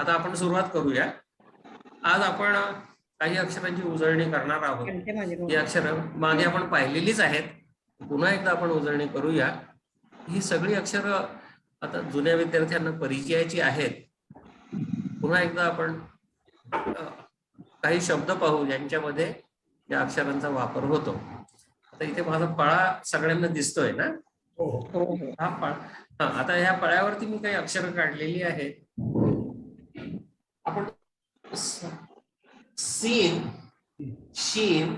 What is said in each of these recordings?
आता आपण सुरुवात करूया. आज आपण काही अक्षरांची उजळणी करणार आहोत. ही अक्षर मागे आपण पाहिलेलीच आहेत, पुन्हा एकदा आपण उजळणी करूया. ही सगळी अक्षर आता जुन्या विद्यार्थ्यांना परिचयाची आहेत. पुन्हा एकदा आपण काही शब्द पाहू ज्यांच्यामध्ये या अक्षरांचा वापर होतो. आता इथे माझा फळा सगळ्यांना दिसतोय ना? हा फळा. हा, आता ह्या फळ्यावरती मी काही अक्षर काढलेली आहेत. आपण सीन, शीन,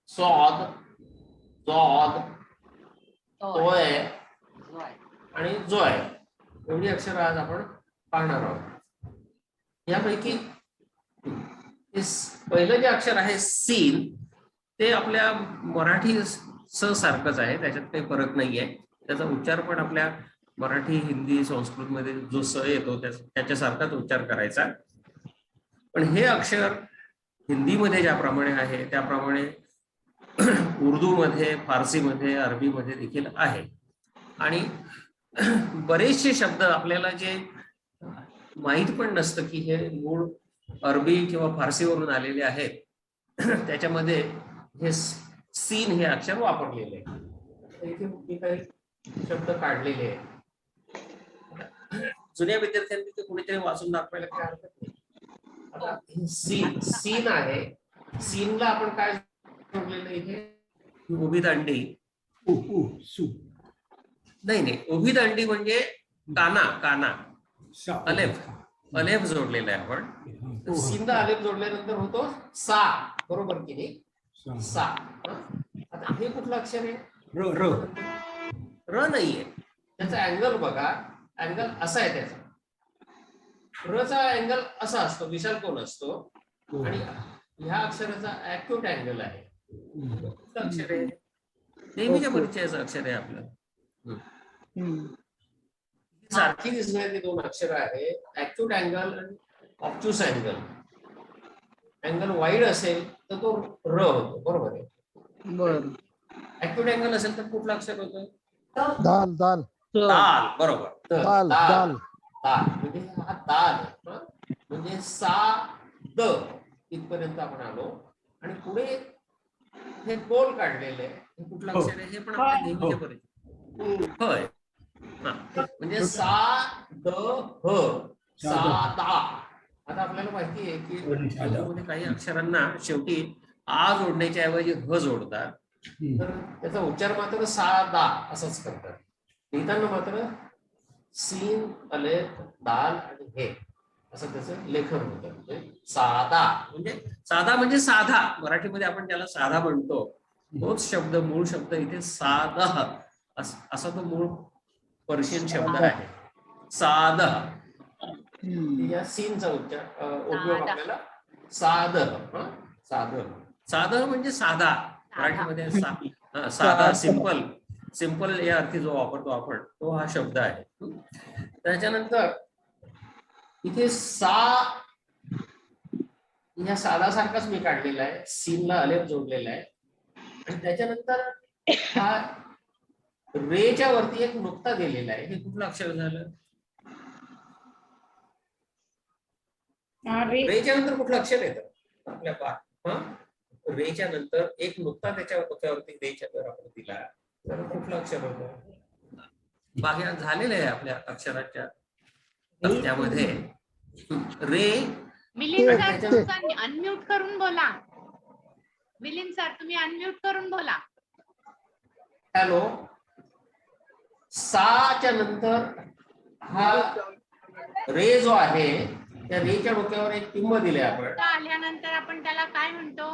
सॉद, जॉद, तोय आणि जोय एवढी अक्षर आज आपण पाहणार आहोत. यापैकी पहिलं जे अक्षर आहे सीन, ते आपल्या मराठी स सारखंच आहे, त्याच्यात काही फरक नाहीये. त्याचा उच्चार पण आपल्या मराठी, हिंदी, संस्कृत मध्ये जो स येतो त्याच्यासारखाच उच्चार करायचा. पण हे अक्षर हिंदीमध्ये ज्याप्रमाणे आहे त्याप्रमाणे उर्दूमध्ये, फारसीमध्ये, अरबीमध्ये देखील आहे. आणि बरेचसे शब्द आपल्याला जे माहित पण नसतं की हे मूळ अरबी किंवा फारसीवरून आलेले आहेत, त्याच्यामध्ये हे सीन हे अक्षर वापरलेले आहे. इथे मी काही शब्द काढलेले आहेत. जुन्या विद्यार्थ्यांनी ते कुणीतरी वाचून दाखवायला काही हरकत नाही. आता सीन, सीन आहे. सीनला आपण काय जोडलेलं इथे? उभी दांडी. नाही, उभी दांडी म्हणजे काना, काना, अलेफ, अलेफ जोडलेला आहे आपण. सीनला अलेफ जोडल्यानंतर होतो सा, बरोबर की नाही? सा. आता हे कुठलं अक्षर आहे? र नाहीये. त्याचा अँगल बघा, अँगल असा आहे त्याचा. रचा अँगल असा असतो, विशाल कोन असतो, आणि ह्या अक्षराचा ऍक्यूट अँगल आहे. अक्षर आहे नेहमीच्या परिचयाचं अक्षर आहे आपलं. सारखी दिसणारी दोन अक्षर आहे, ऍक्यूट अँगल आणि ऑब्ट्यूस अँगल. अँगल वाईड असेल तर तो र होतो, बरोबर आहे? बरोबर. ऍक्यूट अँगल असेल तर कुठलं अक्षर होतं? दाल, दाल, दाल, बरोबर. दाल, दाल, दाल म्हणजे हा दाल, म्हणजे सा द इथपर्यंत आपण आलो. आणि पुढे हे गोल काढलेले हे कुठलं अक्षर आहे? हे पण आपल्या नेहमीच्या परिचय. होय. म्हणजे सा द ह, सा दा. आता आपल्याला माहिती आहे की काही अक्षरांना शेवटी आ जोडण्याच्या ऐवजी ह जोडतात, तर त्याचा उच्चार मात्र सादा असाच करतात. लिहिताना मात्र सीन, अलेफ, दाल आणि हे असं त्याचं लेखन होतं. म्हणजे साधा, म्हणजे साधा म्हणजे साधा. मराठीमध्ये आपण त्याला साधा म्हणतो. तोच शब्द, मूळ शब्द इथे साधा असा तो मूळ पर्शियन शब्द आहे, साध. या सीनचा उच्चार उपयोग आपल्याला साध, साध, साध म्हणजे साधा. मराठीमध्ये साधा, सिंपल, सिंपल या अर्थी जो वापरतो आपण तो हा शब्द आहे. त्याच्यानंतर इथे सा, या साधासारखाच मी काढलेला आहे. सीनला अलेफ जोडलेला आहे. आणि त्याच्यानंतर हा रेच्या वरती एक नुकता दिलेला आहे. हे कुठलं अक्षर झालं? रेच्या नंतर कुठलं अक्षर येतं आपल्या पाठ? रेच्या नंतर एक नुकता त्याच्यावरती रेच्या जर आपण दिला तर कुठलं अक्षर होतं? बाहेर झालेलं आहे आपल्या अक्षराच्या तक्त्यामध्ये रे. मिलिंद सर अनम्यूट करून बोला. मिलिंद सर तुम्ही अनम्यूट करून बोला. हॅलो. साच्या नंतर हा रे जो आहे त्या रेच्या डोक्यावर एक टिंब दिले आपण. आल्यानंतर आपण त्याला काय म्हणतो?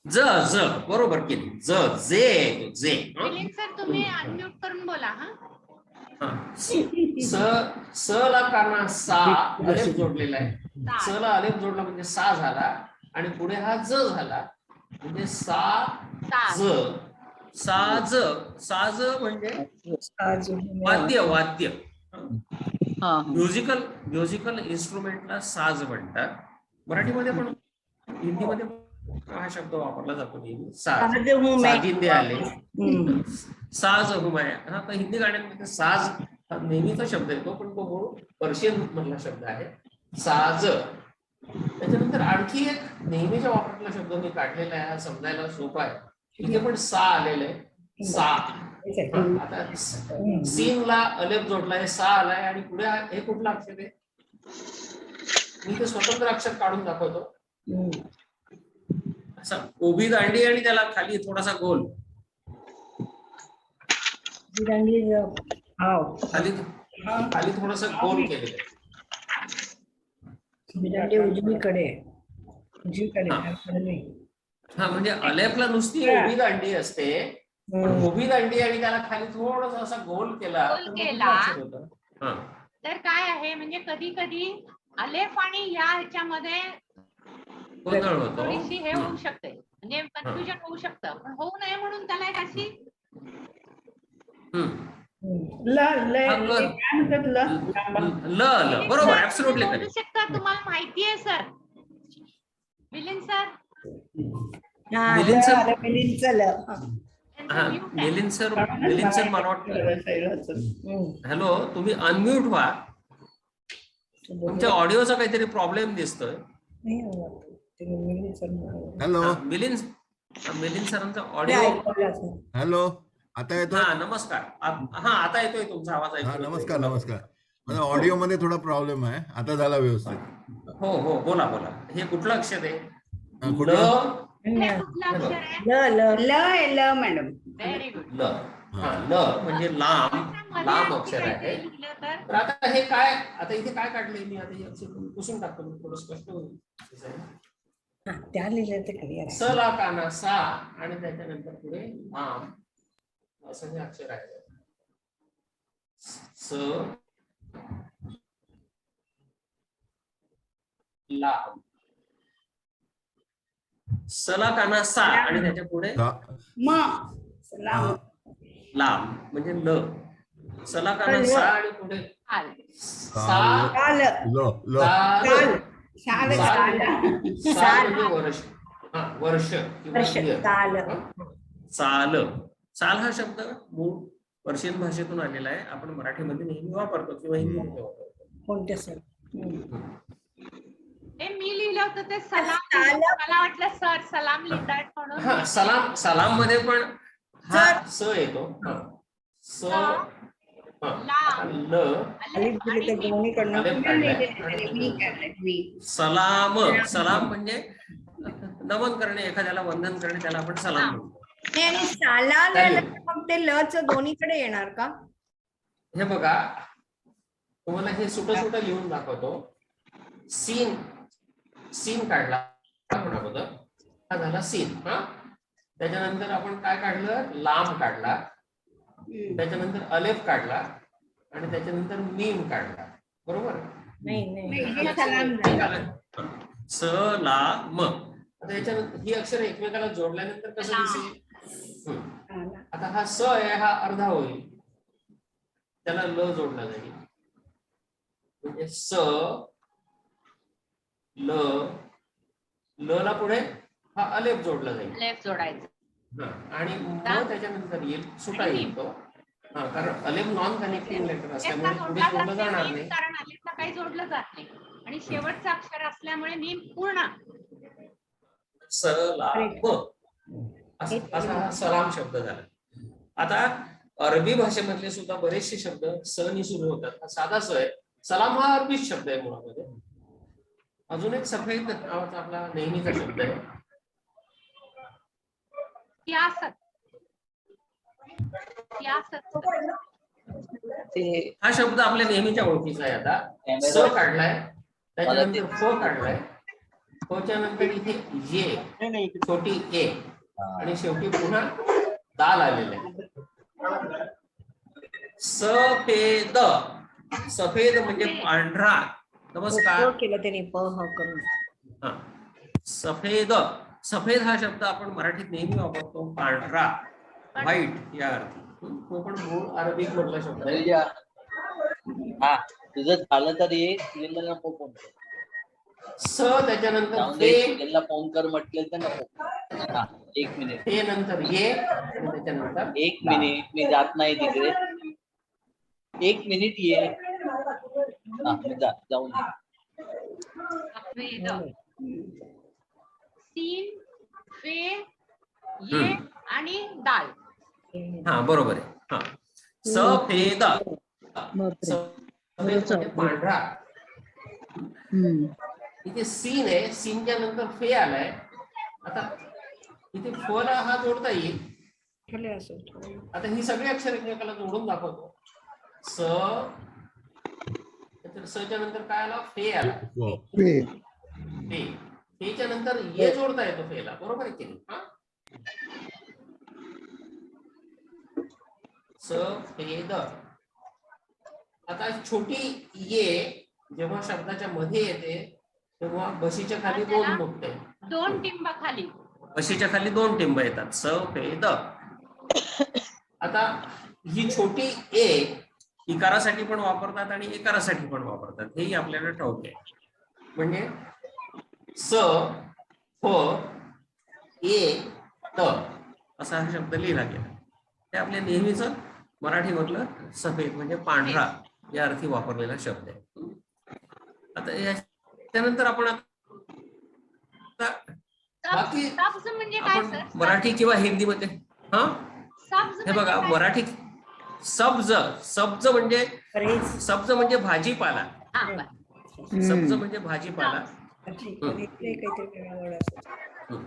ज, ज, बरोबर केली. ज, जे, जे. मिलिंद सर तुम्ही अनम्यूट करून बोला. स ला काना सा, अलेफ जोडलेला आहे. स ला अलेफ जोडला म्हणजे सा झाला, आणि पुढे हा ज झाला म्हणजे सा ज. साज, साज म्हणजे वाद्य, वाद्य. म्युझिकल इन्स्ट्रुमेंटला साज म्हणतात. मराठीमध्ये पण, हिंदीमध्ये हा शब्द वापरला जातो नेहमी. साज, साजिंदे आले, साज हुमाया. आता हिंदी गाण्यांमध्ये साज हा नेहमीचा शब्द येतो, पण तो मूळ पर्शियन मधला शब्द आहे, साज. त्याच्यानंतर आणखी एक नेहमीच्या वापरातला शब्द मी काढलेला आहे, हा समजायला सोपा आहे. इथे पण सा आलेलं आहे, सा. आता सीन ला अलेफ जोडलाय, सा आलाय, आणि पुढे हे कुठलं अक्षर आहे? मी ते स्वतंत्र अक्षर काढून दाखवतो. असं उभी दांडी आणि त्याला खाली थोडासा गोल, खाली खाली थोडासा गोल केलेलं आहे. उजवीकडे हा, म्हणजे अलेफला नुसती उभी दांडी असते, पण उभी दांडी आणि त्याला खाली थोडासा असा गोल केला गोल तर मग केला. कुठलं अक्षर होतं? हा, तर काय आहे, म्हणजे कधी कधी अलेफ आणि या ह्याच्यामध्ये गोंधळ होतो. थोडीशी हे होऊ शकते, म्हणजे कन्फ्युजन होऊ शकतं, पण होऊ नये म्हणून त्याला एक अशी ल बरोबर, ऍब्सोल्युटली बोलू करेक्ट. शकता. तुम्हाला माहिती आहे sir, Milind sir? Milind sir, त्यांचं हा, mute आहे. मिलिंद सर मला वाटतं. हॅलो, तुम्ही अनम्यूट व्हा. तुमच्या ऑडिओचा काहीतरी प्रॉब्लेम दिसतोय. हॅलो मिलिंद सरांचा ऑडिओ. हॅलो, आता येतोय? हा, नमस्कार. हा, आता येतोय तुमचा आवाज. हा, ऐकू नमस्कार नमस्कार. माझा ऑडिओ मध्ये थोडा प्रॉब्लेम आहे, आता झाला व्यवस्थित. हो हो, बोला बोला. हे कुठलं अक्षर आहे? कुठलं? हे कुठलं अक्षर आहे? मॅडम. Very good. ल. हा, ल म्हणजे लांब अक्षर आहे. लिहिलं तर तर आता हे काय, आता इथे काय काढलंय मी? आता हे अक्षर पुसून टाकतो, थोडं स्पष्ट होईल. त्या लिहिलं तर क्लिअर स ला काना सा, आणि त्याच्यानंतर पुढे लांब असं हे अक्षर आहे. स लांब, सला काना सा, आणि त्याच्या पुढे लांब म्हणजे ल. सला काना सा आणि पुढे आल. सा. ल साल म्हणजे वर्ष. हा, वर्ष किंवा year. साल. साल हा शब्द मूळ पर्शियन भाषेतून आलेला आहे. आपण मराठीमध्ये नेहमी वापरतो किंवा हिंदीमध्ये वापरतो. कोणत्या सर? हे मी लिहिलं होतं ते सलाम लिहिलं. मला वाटलं सर सलाम लिहितायत म्हणून. हा, सलाम मध्ये पण हा स येतो. हा, स. हा, ल. अलेफ आणि मीम. अलेफ काढलाय. सलाम. सलाम म्हणजे नमन करणे, एखाद्याला वंदन करणे, त्याला आपण सलाम म्हणतो. आणि साला चालेल. मग ते लच दोन्हीकडे येणार का? हे बघा, तुम्हाला हे सुट लिहून दाखवतो. सीन, सीन काढला आपण अगोदर, हा झाला सीन. हा, त्याच्यानंतर आपण काय काढलं? लांब काढला. त्याच्यानंतर अलेफ काढला, आणि त्याच्यानंतर मीम काढला. बरोबर? स ला म. आता याच्यानंतर ही अक्षर एकमेकाला जोडल्यानंतर कसं दिसेल? आता हा स आहे, हा अर्धा होईल, त्याला ल जोडला जाईल. म्हणजे स ल, ल ला पुढे हा अलेफ जोडला जाईल. अलेफ जोडायचं. हा, आणि मग त्याच्यानंतर येईल सुटा येईल तो. हा, कारण अलेफ नॉन कनेक्टिंग लेटर असल्यामुळे पुढे जोडलं जाणार नाही. कारण अलेफला काही जोडलं जात नाही, आणि शेवटचं अक्षर असल्यामुळे मीम पूर्ण. स ला म, असा हा सलाम शब्द झाला. आता अरबी भाषेमधले सुद्धा बरेचसे शब्द स नी सुरू होतात. हा साधा स आहे. सलाम हा अरबी शब्द आहे मुळामध्ये. अजून एक सफेद नावाचा आपला नेहमीचा शब्द आहे. सियासत. सियासत. हा शब्द आपल्या नेहमीच्या ओळखीचा आहे. आता स काढलाय, त्याच्यानंतर फ काढलाय, फच्या नंतर इथे ये, छोटी ए, आणि शेवटी पुन्हा दाल आलेले आहे. सफेद. सफेद म्हणजे पांढरा. नमस्कार. केलं त्याने प ह करून. हा, सफेद. सफेद हा शब्द आपण मराठीत नेहमी वापरतो, पांढरा, व्हाईट या अर्थी. तो पण मूळ अरबिक मधला शब्द आहे. हा, तुझं झालं तर ये, तुझ्याला नको फोन कर. स त्याच्यानंतर जाऊन ते, दे, तुझ्याला फोन कर म्हटलं तर नको. हा, 1 मिनिट, ते नंतर ये, आणि त्याच्यानंतर 1 मिनिट, मी जात नाही तिकडे. एक मिनिट ये हा, मी जाऊन ये. सफेद सीन फे ये आणि दाल. हा बरोबर आहे. हा सफेद बापरे. सफेद म्हणजे पांढरा. इथे सीन आहे, सीनच्या नंतर फे आलाय. आता इथे फला हा जोडता येईल. खाली असं. आता ही सगळी अक्षर एकमेकाला जोडून दाखवतो. स तर सच्या नंतर काय आला? फे आला. व. पे. फे फेच्या नंतर ये जोडता येतो फेला, बरोबर आहे की नाही? हा सफेद. आता छोटी ये जेव्हा शब्दाच्या मध्ये येते तेव्हा बशीच्या खाली दोन नुकते, 2 टिंब खाली. बशीच्या खाली 2 टिंब येतात. सफेद. आता ही छोटी ए इकारासाठी पण वापरतात आणि एकारासाठी पण वापरतात, हेही आपल्याला ठाऊक आहे. म्हणजे स फ ए त असा हा शब्द लिहिला गेला. ते आपल्या नेहमीच मराठीमधलं सफेद म्हणजे पांढरा या अर्थी वापरलेला शब्द आहे. आता त्यानंतर आपण बाकी सब्ज म्हणजे काय आपण सर? मराठी किंवा हिंदीमध्ये हा सब्ज हे बघा म्हणजे काय? मराठी सब्ज सब्ज म्हणजे परेज. सब्ज म्हणजे भाजीपाला. हा, बरं. सब्ज म्हणजे भाजीपाला. काहीतरी वेगळा word असतो.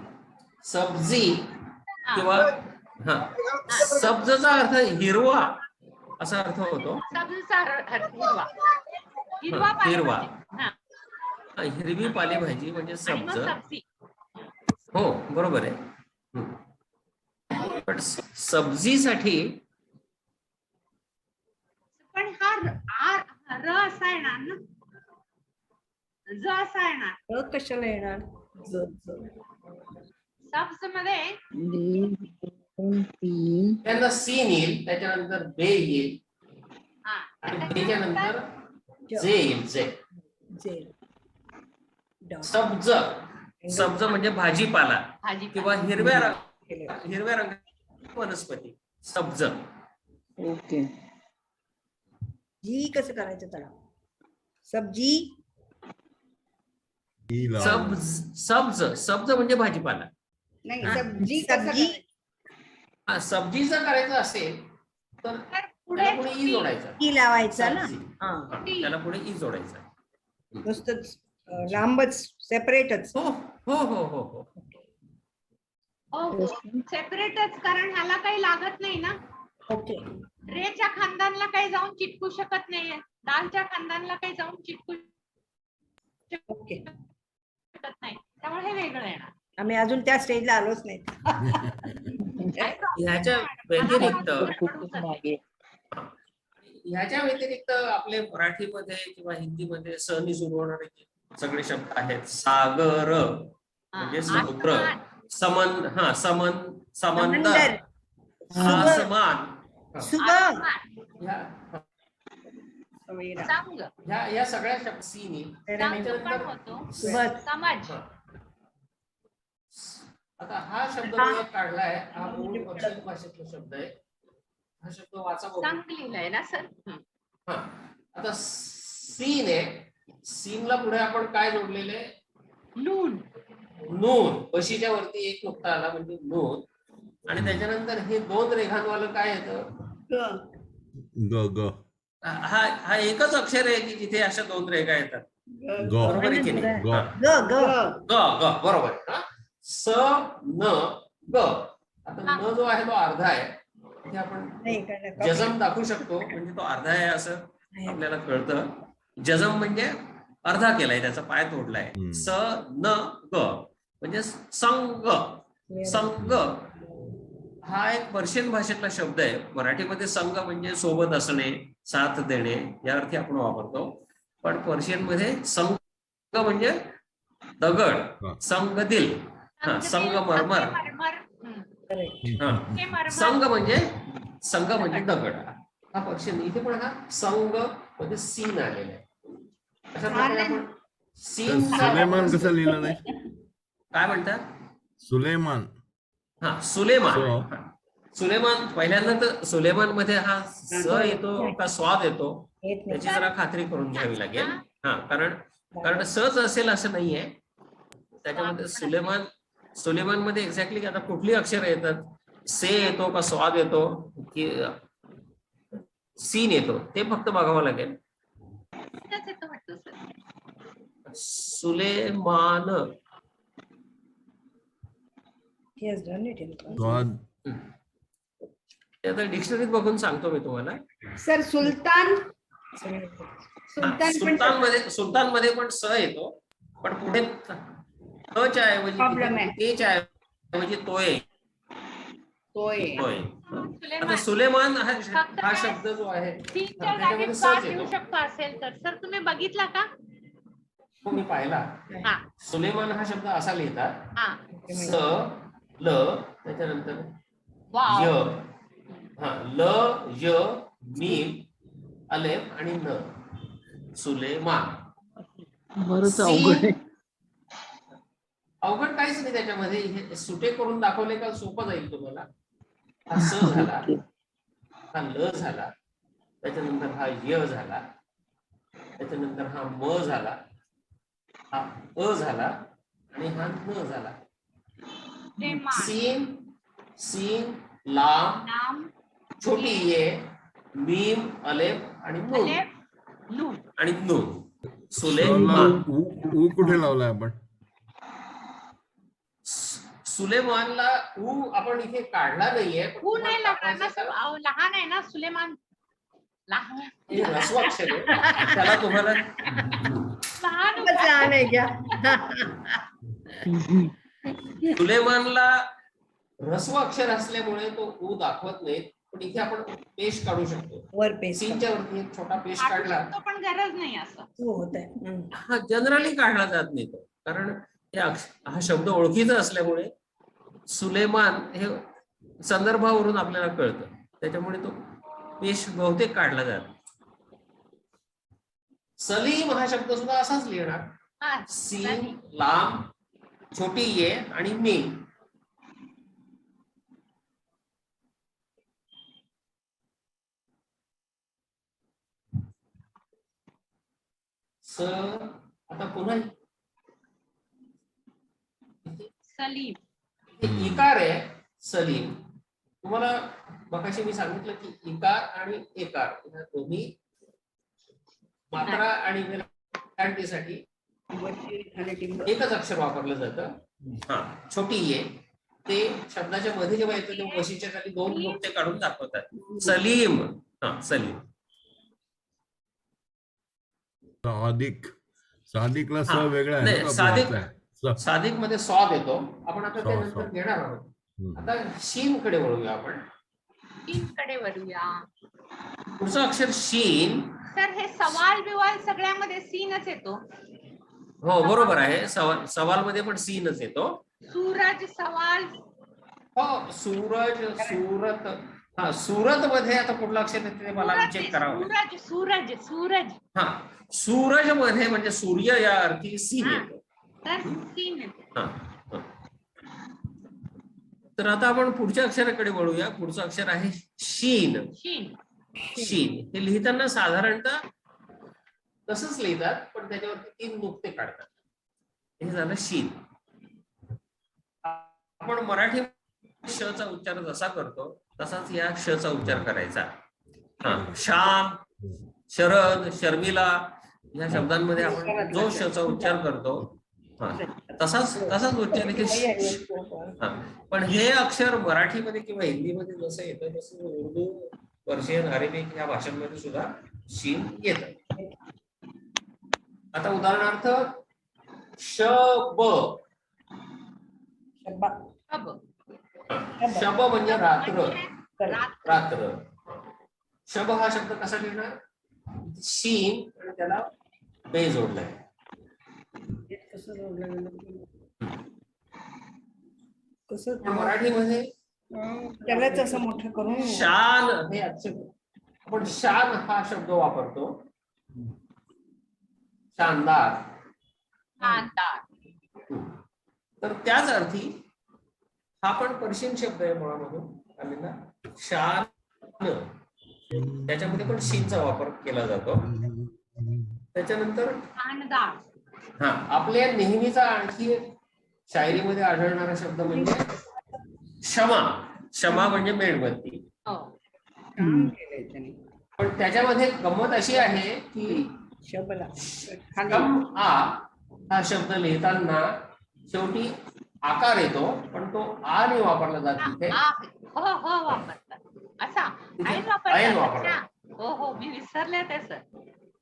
सब्जी हा. किंवा हा सब्जचा अर्थ हिरवा असा अर्थ होतो. सब्जचा अर्थ हिरवा. हिरवा हा, हिरवा. पालेभाजी. हा. हा, हिरवी पालेभाजी म्हणजे आणि मग सब्ज. सब्जी. हो बरोबर आहे. पण सब्जीसाठी पण हा र असा येणार ना, ज असा येणार. कशाला येणार? सब्ज मध्ये त्यांना सीन येईल, त्याच्यानंतर बे येईल हा, आणि बेच्या नंतर ज. जे येईल. जे जे. डॉ. सब्ज. सब्ज म्हणजे भाजीपाला भाजी किंवा हिरव्या रंग वनस्पती. सब्ज. ओके. जी कसं करायचं त्याला? सब्जी. ई लाव. सब्ज सब्ज म्हणजे भाजीपाला. नाही, हा. सब्जी कसं सब्जी. करायचं? हा सब्जीचं करायचं असेल तर तर त्याला पुढे पुढे ई जोडायचा. की लावायचा ना. सब्जी. हा, हा, त्याला पुढे ई जोडायचा. नुसतंच लांबच सेपरेटच. हो हो हो हो हो. सेपरेटच, कारण ह्याला काही लागत नाही ना. ओके. रेच्या खानदानला काही जाऊन चिटकू शकत नाहीये, दालच्या खानदानला काही जाऊन चिटकू ओके. शकत नाही, त्यामुळे हे वेगळं येणार. आम्ही अजून त्या स्टेजला आलोच नाही. ह्याच्या व्यतिरिक्त खूपच मागे. ह्याच्या व्यतिरिक्त आपले मराठीमध्ये किंवा हिंदीमध्ये सहनी सुरू होणारे जे सगळे शब्द आहेत. सागर म्हणजे समुद्र. समन हा समंदर. आसमान. सुगम. या सगळ्या शब्द सीन पण होतो सुबत. समज. आता हा शब्द मी एक काढलाय, हा मूळ पर्शियन भाषेतला शब्द आहे. हा शब्द वाचा बघू. चांगलं लिहिलंय ना सर. हा आता सीन आहे. सीनला पुढे आपण काय जोडलेले? नून. नून. बशीच्या वरती एक नुकता आला म्हणजे नून, आणि त्याच्यानंतर हे 2 रेखांवालं काय येतं? ग ग हा एकच अक्षर आहे की जिथे अशा 2 रेखा येतात. ग बरोबर आहे की नाही? ग हा. ग ग. ग ग बरोबर आहे. हा. स न ग. आता न जो आहे तो अर्धा आहे. इथे आपण नाही करणार. जजम दाखवू शकतो, म्हणजे तो अर्धा आहे असं आपल्याला कळतं. जजम म्हणजे अर्धा केलाय, त्याचा पाय तोडलाय. स न ग म्हणजे संग. संग हा एक पर्शियन भाषेतला शब्द आहे. मराठीमध्ये संग म्हणजे सोबत असणे, साथ देणे या अर्थी आपण वापरतो. पण पर्शियन मध्ये संग म्हणजे दगड, संग दिल, हा संग मरमर. संग म्हणजे दगड. हा पर्शियन. इथे पण हा संग म्हणजे सीन आलेला आहे. अशा प्रकारे आपण सीन. सुलेमान कसं लिहिलं नाही? काय म्हणतात? सुलेमान. हा सुलेमान. सुलेमान पहिल्यांदा तर सुलेमान मध्ये हा स येतो का स्वाद येतो येत नाही. त्याची जरा खात्री करून घ्यावी लागेल. हा कारण सच असेल असं नाहीये त्याच्यामध्ये. सुलेमान मध्ये एक्झॅक्टली आता कुठली अक्षर येतात, से येतो का स्वाद येतो की सीन येतो ते फक्त बघावं लागेल. त्याच येतं वाटतं sir. Suleman He has done it in class. स्वाद ते आता डिक्शनरीत बघून सांगतो मी तुम्हाला. सर सुलतान सुलतान मध्ये पण स येतो पण पुढे च्या ऐवजी Problem आहे. तेच्या ऐवजी तोय. आता सुलेमान हा शब्द जो आहे तीनच्या त्याच्यामध्ये जागी सच पाच येतो. येऊ शकतो असेल तर सर तुम्ही बघितला का? तो मी पाहिला. हा सुलेमान हा शब्द असा लिहितात, हा स ल त्याच्यानंतर य वाव. हा ल य मीम अलेफ आणि न सुलेमान. बरंच अवघड आहे. अवघड काहीच नाही त्याच्यामध्ये. हे सुटे करून दाखवले का सोपं जाईल तुम्हाला. हा स झाला, हा ल झाला, त्याच्यानंतर हा य झाला, त्याच्यानंतर हा म झाला, हा अ झाला आणि हा न झाला. सीन सीन लाम नाम छोटी ये मीम अलेफ आणि नून अलेफ नून. आणि नून ला सुलेमान. ऊ कुठे लावलाय आपण? सुलेमानला ऊ आपण इथे काढला नाहीये. पण ऊ नाही तुम्हाला लागणार ना सर. दाखवायचं अहो, लहान आहे ना सुलेमान. लहान हे ह्रस्व अक्षर आहे त्याला तुम्हाला लहान खूपच लहान आहे क्या? सुलेमानला ह्रस्व अक्षर असल्यामुळे तो ऊ दाखवत नाही. पण इथे आपण पेश काढू शकतो. वर पेस्ट सीनच्या वरती एक छोटा पेश काढू काढला. शकतो पण गरज नाही असं. होत आहे. हा जनरली काढला जात नाही तो, कारण हा शब्द ओळखीचा असल्यामुळे सुलेमान हे संदर्भावरून आपल्याला कळतं, त्याच्यामुळे तो पेश बहुतेक काढला जातो. सलीम हा शब्द सुद्धा असाच लिहिणार. हा सीन लांब छोटी ये आणि मीम. स आता पुन्हा सलीम. इकार आहे सलीम. तुम्हाला मगाशी मी सांगितलं की इकार आणि एकार या दोन्ही मात्रा आणि वेलांटीसाठी एकच अक्षर वापरलं जातं. हा छोटी ये ते शब्दाच्या मध्ये जेव्हा येतं तेव्हा वशीच्या खाली दोन नुकते काढून दाखवतात. सलीम. हा सलीम. सादिक. सादिकला स हा. वेगळा आहे नाही, ना, सादिक आपला स. सादिक मध्ये स्वाद येतो. आपण आता ते स्वाद, नंतर स्वाद. घेणार आहोत. हम्म. आता शीन कडे वळूया आपण. तीन कडे वळूया. पुढचं अक्षर शीन. सर हे सवाल बिवाल सगळ्यामध्ये सीनच येतो. हो बरोबर आहे. सवाल मध्ये पण सीनच येतो. सूरज सवाल. हो सूरज सूरत. हा सूरत मध्ये आता कुठलं अक्षर येते ते मला चेक करावं. सूरज सूरज सूरज. हा सूरज मध्ये म्हणजे सूर्य या अर्थी सीन हा. येतो. तर सीन येतो. हा, हा. तर आता आपण पुढच्या अक्षराकडे वळूया. पुढचं अक्षर आहे शीन. शीन. शीन हे लिहिताना साधारणतः तसंच लिहितात पण त्याच्यावरती 3 नुकते काढतात. हे झालं शीन. आपण मराठी श चा उच्चार जसा करतो तसाच या श चा उच्चार करायचा. हा श्याम शरद शर्मिला या शब्दांमध्ये आपण जो श चा उच्चार करतो तसाच उच्चार आहे. पण हे अक्षर मराठीमध्ये किंवा हिंदीमध्ये जसं येतं तसं उर्दू पर्शियन अरेबिक या भाषांमध्ये सुद्धा शीन येतं. आता उदाहरणार्थ शब. शब म्हणजे रात्र. रात्र. शब हा शब्द कसा लिहिणार? शीन आणि त्याला बे जोडलाय. मराठीमध्ये त्यालाच असं मोठं करून शान हे अक्षर आपण शान हा शब्द वापरतो. शानदार. शानदार. तर त्याच अर्थी हा पण पर्शियन शब्द आहे मुळामधून आले ना, शान, त्याच्यामध्ये पण शीनचा वापर केला जातो. त्याच्यानंतर कानदार. हा, आपल्या नेहमीचा आणखी एक शायरीमध्ये आढळणारा शब्द म्हणजे क्षमा. क्षमा म्हणजे मेणबत्ती. हो. काम केलंय त्याने. पण त्याच्यामध्ये गंमत अशी आहे की शबला शम आ हा शब्द लिहिताना शेवटी आकार येतो, पण तो आ ने वापरला जातो तिथे. हो हो वापरतात असा तिथे ऐन ऐन वापरतात. वापरतात. अच्छा. हो हो मी विसरले ते सर.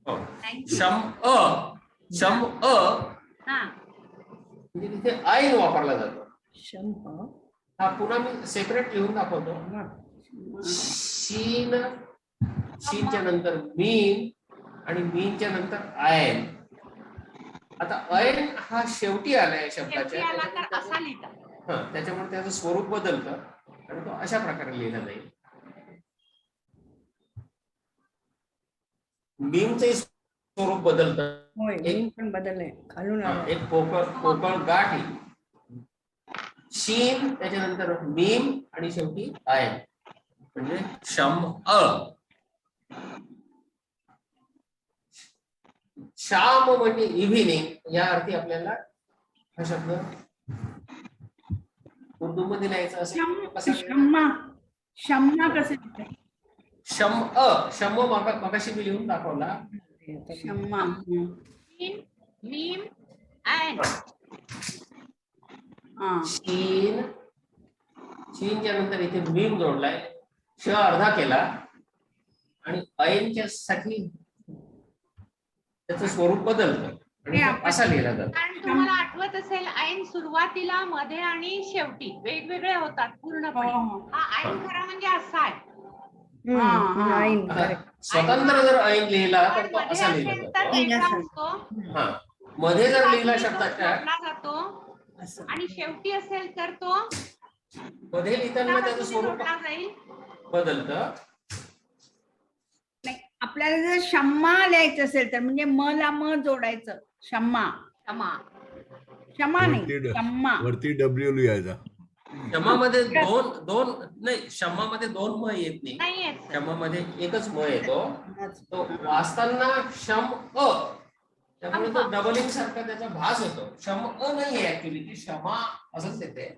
हो. थँक्यू. शम अ हा म्हणजे तिथे ऐन वापरला जातो. शंभ हा पुन्हा मी सेपरेट लिहून दाखवतो. शीन, शीनच्या नंतर मीन आणि मीनच्या नंतर आयन. आता ऐन हा शेवटी आलाय शेवटी शब्दाच्या, आला तर त्याच्यामुळे असा लिहितात. त्याच्यामुळे त्याचं स्वरूप बदलतं आणि तो अशा प्रकारे लिहिला जाईल. मीमचे स्वरूप बदलतं. होय मीन पण बदललंय खालून आलं. एक पोकळ गाठ येईल. शीन, त्याच्यानंतर मीम आणि शेवटी आयन म्हणजे शम अ. शाम म्हणजे इव्हिनिंग या अर्थी आपल्याला हा शब्द उर्दू मध्ये लिहायचा असेल तर कसा लिहायचा? शम्मा शम्मा कसं लिहितात? शम अ. शम मगाशी मी लिहून दाखवला. शम्मा मीम मीम ऐन. हा शीन, शीनच्या नंतर इथे मीम जोडलाय, श अर्धा केला आणि ऐनच्या साठी त्याचं स्वरूप बदलतं आणि तो असा लिहिला जातो. कारण तुम्हाला आठवत असेल ऐन सुरुवातीला मध्ये आणि शेवटी वेगवेगळे होतात पूर्णपणे. हा ऐन खरा म्हणजे असा आहे. आईन आता स्वतंत्र जर ऐन लिहिला तर पण तो मध्ये असा लिहिला असेल तर जातो. वेगळा असतो. हा, मध्ये जर लिहिला शब्दाच्या जोडला जातो आणि शेवटी असेल तर तो मध्ये लिहिताना त्याचं स्वरूप जोडला जाईल. बदलतं. नाही, आपल्याला जर शम्मा लिहायचं असेल तर म्हणजे म ला म जोडायचं. शम्मा क्षमा. क्षमा नाही शम्मा. वरती डब्ल्यू लिहायचा. क्षमामध्ये दोन नाही, क्षमामध्ये दोन म येत नाही. नाही येत सर. क्षमामध्ये एकच म येतो. तो वाचताना क्षम अ, त्यामुळे तो डबलिंग सारखा त्याचा भास होतो. क्षम अ नाही ऍक्च्युली ती क्षमा असंच येते,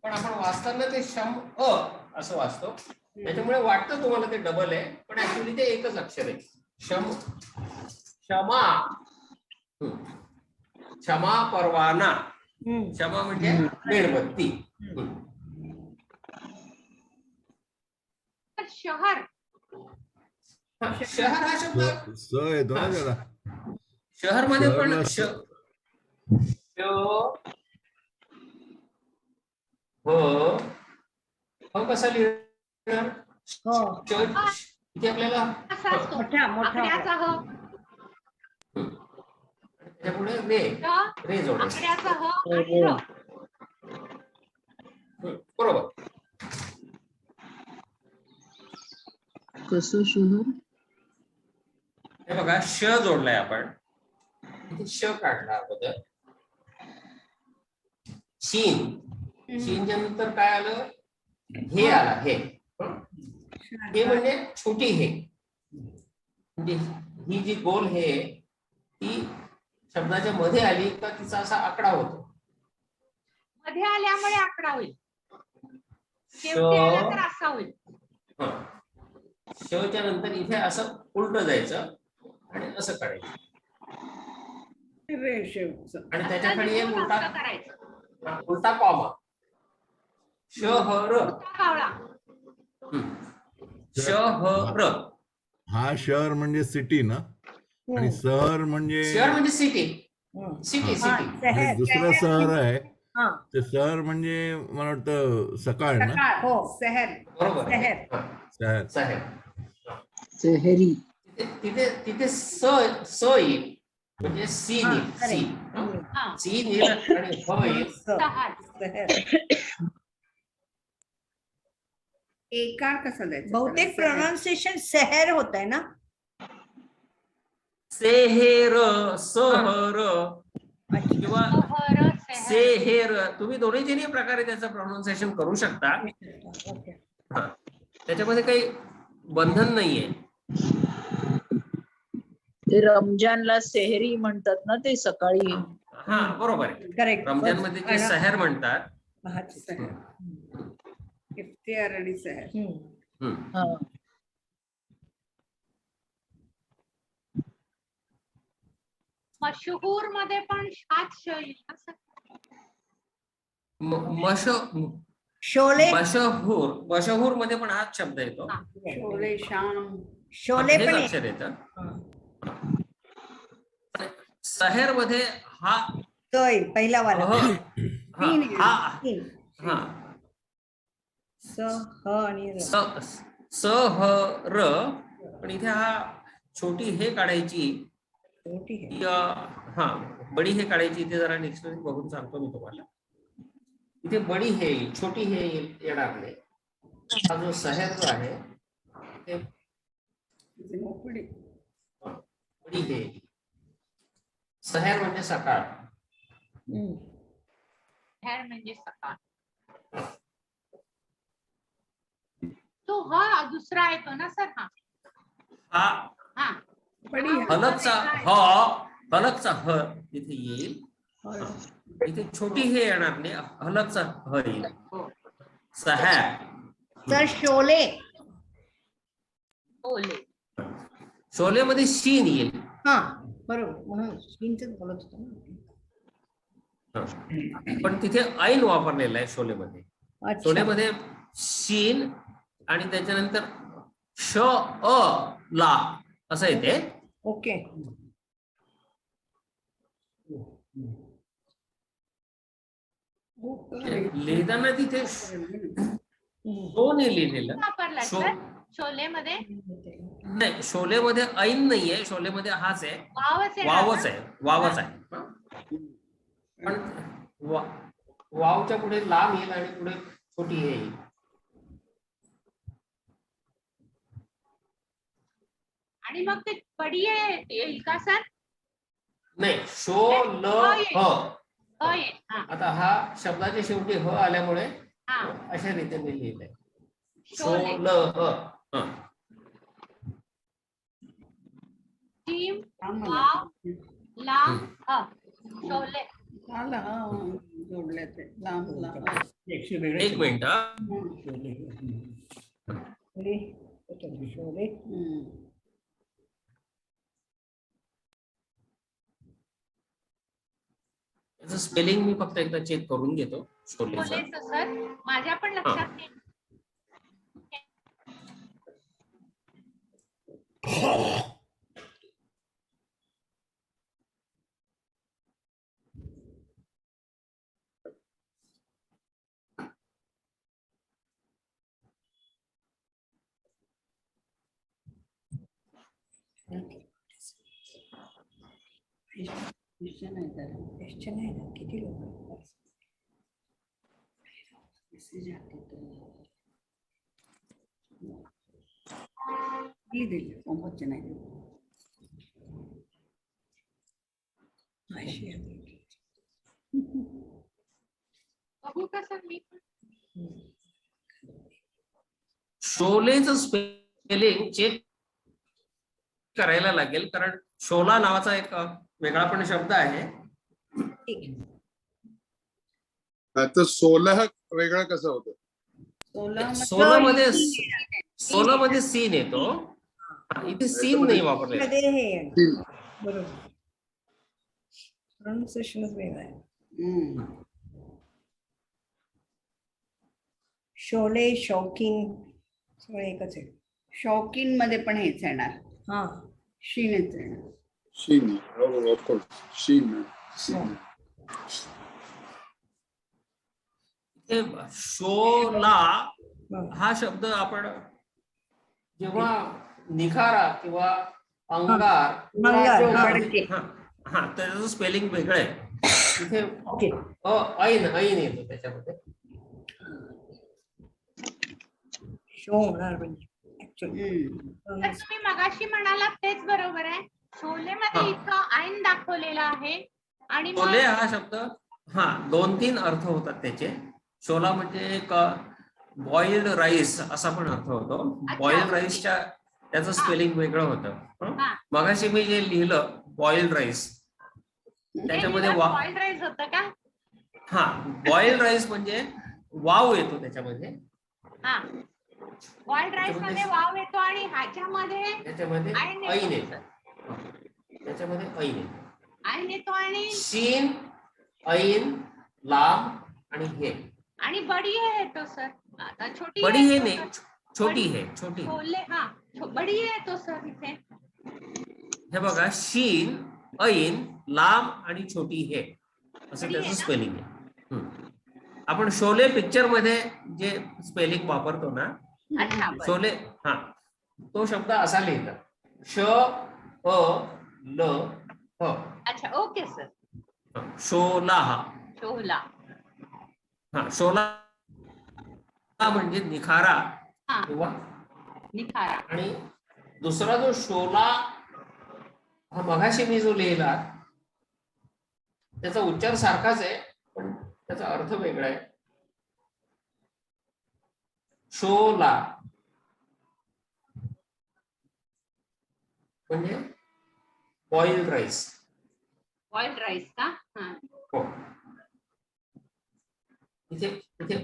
पण आपण वाचताना ते क्षम अ असं वाचतो. त्याच्यामुळे वाटतं तुम्हाला ते डबल आहे, पण ऍक्च्युली ते एकच अक्षर आहे. क्षमा. क्षमा परवाना. क्षमा म्हणजे मेणबत्ती. शहर. शहर हा शब्द स येतो ना त्याला. शहर मध्ये पण हो कसा लिहिणार? इथे आपल्याला असा असतो. मोठा मोठा आकड्याचा ह. त्याच्यापुढे रे जोडायचं. आकड्याचा ह आणि र. बरोबर. कसं शहर? हे बघा, श जोडलाय आपण. इथे श काढला अगोदर. शीन, शीनच्या नंतर काय आलं? हे आला. हे म्हणजे छोटी हे. म्हणजे ही जी गोल हे ती शब्दाच्या मध्ये आली का तिचा असा आकडा होतो. मध्ये आल्यामुळे आकडा होईल. शेवटी आला तर असा होईल. शच्या नंतर इथे असं उलट जायचं आणि असं काढायचं आणि त्याच्याखाली एक उलटा कॉमा. शहर. शहर. हा शहर म्हणजे सिटी ना, आणि शहर म्हणजे सिटी. सिटी म्हणजे दुसरं शहर आहे ते. शहर म्हणजे मला वाटतं सकाळ ना. हो शहर. बरोबर. शहर. शहर. शहरी. तिथे स येईल म्हणजे सी आणि ह येईल. एकार कसा द्यायचा? बहुतेक प्रोनाउन्सिएशन शहर होत आहे ना. सेहेर, सहर किंवा सेहेर, तुम्ही दोन्ही प्रकारे त्याचं प्रोनाउन्सिएशन करू शकता. हा त्याच्यामध्ये काही बंधन नाहीये. ते रमजानला सेहरी म्हणतात ना, ते सकाळी. हा बरोबर आहे. करेक्ट. रमजान मध्ये ते सहर म्हणतात. इफ्तियार आणि सहर. हा. मशहूर मध्ये पण हाच श येईल असं. शोले. मशहूर मध्ये पण हाच शब्द येतो. शोले शाम. शोले हेच पण अक्षर येतं. सहर मध्ये हा पहिला वाला. स ह र, पण इथे हा छोटी हे काढायची. हा बडी हे काढायची. इथे जरा नेक्स्ट बघून सांगतो मी तुम्हाला. इथे बडी हे येईल, छोटी हे येणार नाही. हा जो सहर जो आहे ते बडी हे. सहर म्हणजे सकाळ. सहर म्हणजे सकाळ. तो हा दुसरा येतो ना सर. हा हा हलकचा ह तिथे येईल. इथे छोटी हे येणार नाही, हलकचा ह येईल. सहर. शोले. शोले मध्ये शीन येईल. हा बरोबर, म्हणून शीनच बोलत होतो ना. पण तिथे ऐन वापरलेला आहे शोलेमध्ये. शोलेमध्ये शीन आणि त्याच्यानंतर श अ ला असं येते. ओके. लिहिताना तिथे शो नाही लिहिलेलं. वापरला सर शोलेमध्ये. नाही, शोलेमध्ये ऐन नाहीये. शोलेमध्ये हाच आहे, वावच आहे. पण वावच्या पुढे लांब येईल आणि पुढे छोटी हे येईल. आणि मग ते बडी येईल का सर? नाही, शो ल ह. आता हा शब्दाच्या शेवटी ह आल्यामुळे अशा रीतीने लिहिलंय. शो ल ह. शोले. जोडले ते लांब लांब. एक मिनिट. शोले. याचं स्पेलिंग मी फक्त एकदा चेक करून घेतो. शोलेचं सर माझ्या पण लक्षात नाही. किती लोक बघू का सर मी. शोलेचं स्पेलिंग चेक करायला लागेल, कारण शोला नावाचा एक वेगळा पण शब्द आहे. तर 16 वेगळं कसं होतं? 16 मध्ये सीन येतो. इथे सीन नाही वापरले. बरोबर. प्रोनाउन्सिएशनच वेगळं आहे. शोले, शौकीन सगळं एकच आहे. शौकीन मध्ये पण हेच येणार. हा शीनच येणार. शीन. ऑफकोर्स शीन. शोला हा शब्द आपण जेव्हा निखारा किंवा अंगार हा त्याचं स्पेलिंग वेगळं आहे. तिथे ऐन येतो त्याच्यामध्ये. शो होणार म्हणजे तुम्ही मगाशी म्हणाला तेच बरोबर आहे. शोलेमध्ये इतकं ऐन दाखवलेला आहे. आणि शोले हा शब्द 2-3 अर्थ होतात त्याचे. शोला म्हणजे एक बॉइल्ड राईस असा पण अर्थ होतो. बॉइल्ड राईसच्या त्याचं स्पेलिंग वेगळं होतं. हा. मगाशी मी जे लिहिलं बॉइल्ड राईस त्याच्यामध्ये बॉइल्ड राईस होतं का? हा बॉइल्ड राईस म्हणजे वाव येतो त्याच्यामध्ये. हा बॉइल्ड राईस मध्ये वाव येतो आणि ह्याच्यामध्ये त्याच्यामध्ये ऐन ऐन येतो. येतं. त्याच्यामध्ये ऐन येतं. ऐन येतो आणि शीन ऐन लाम आणि हे आणि बडी हे येतो सर. आता छोटी बडी हे येतो, नाही सर. छोटी हे छोटी. छोले हा बडी येतो सर इथे. हे बघा शीन ऐन लाम आणि छोटी हे असं बडी त्याचं आहे ना? स्पेलिंग आहे. आपण शोले पिक्चर मध्ये जे स्पेलिंग वापरतो ना अच्छा बरं. शोले हा तो शब्द असा लिहितात श अ ल ह. अच्छा ओके सर. शोला हा शोला. हा शोला म्हणजे निखारा हा किंवा निखारा. आणि दुसरा जो शोला हा मगाशी मी जो लिहिला त्याचा उच्चार सारखाच आहे पण त्याचा अर्थ वेगळा आहे. शोला म्हणजे बॉइल्ड राईस. बॉइल्ड राईस का? हा हो इथे इथे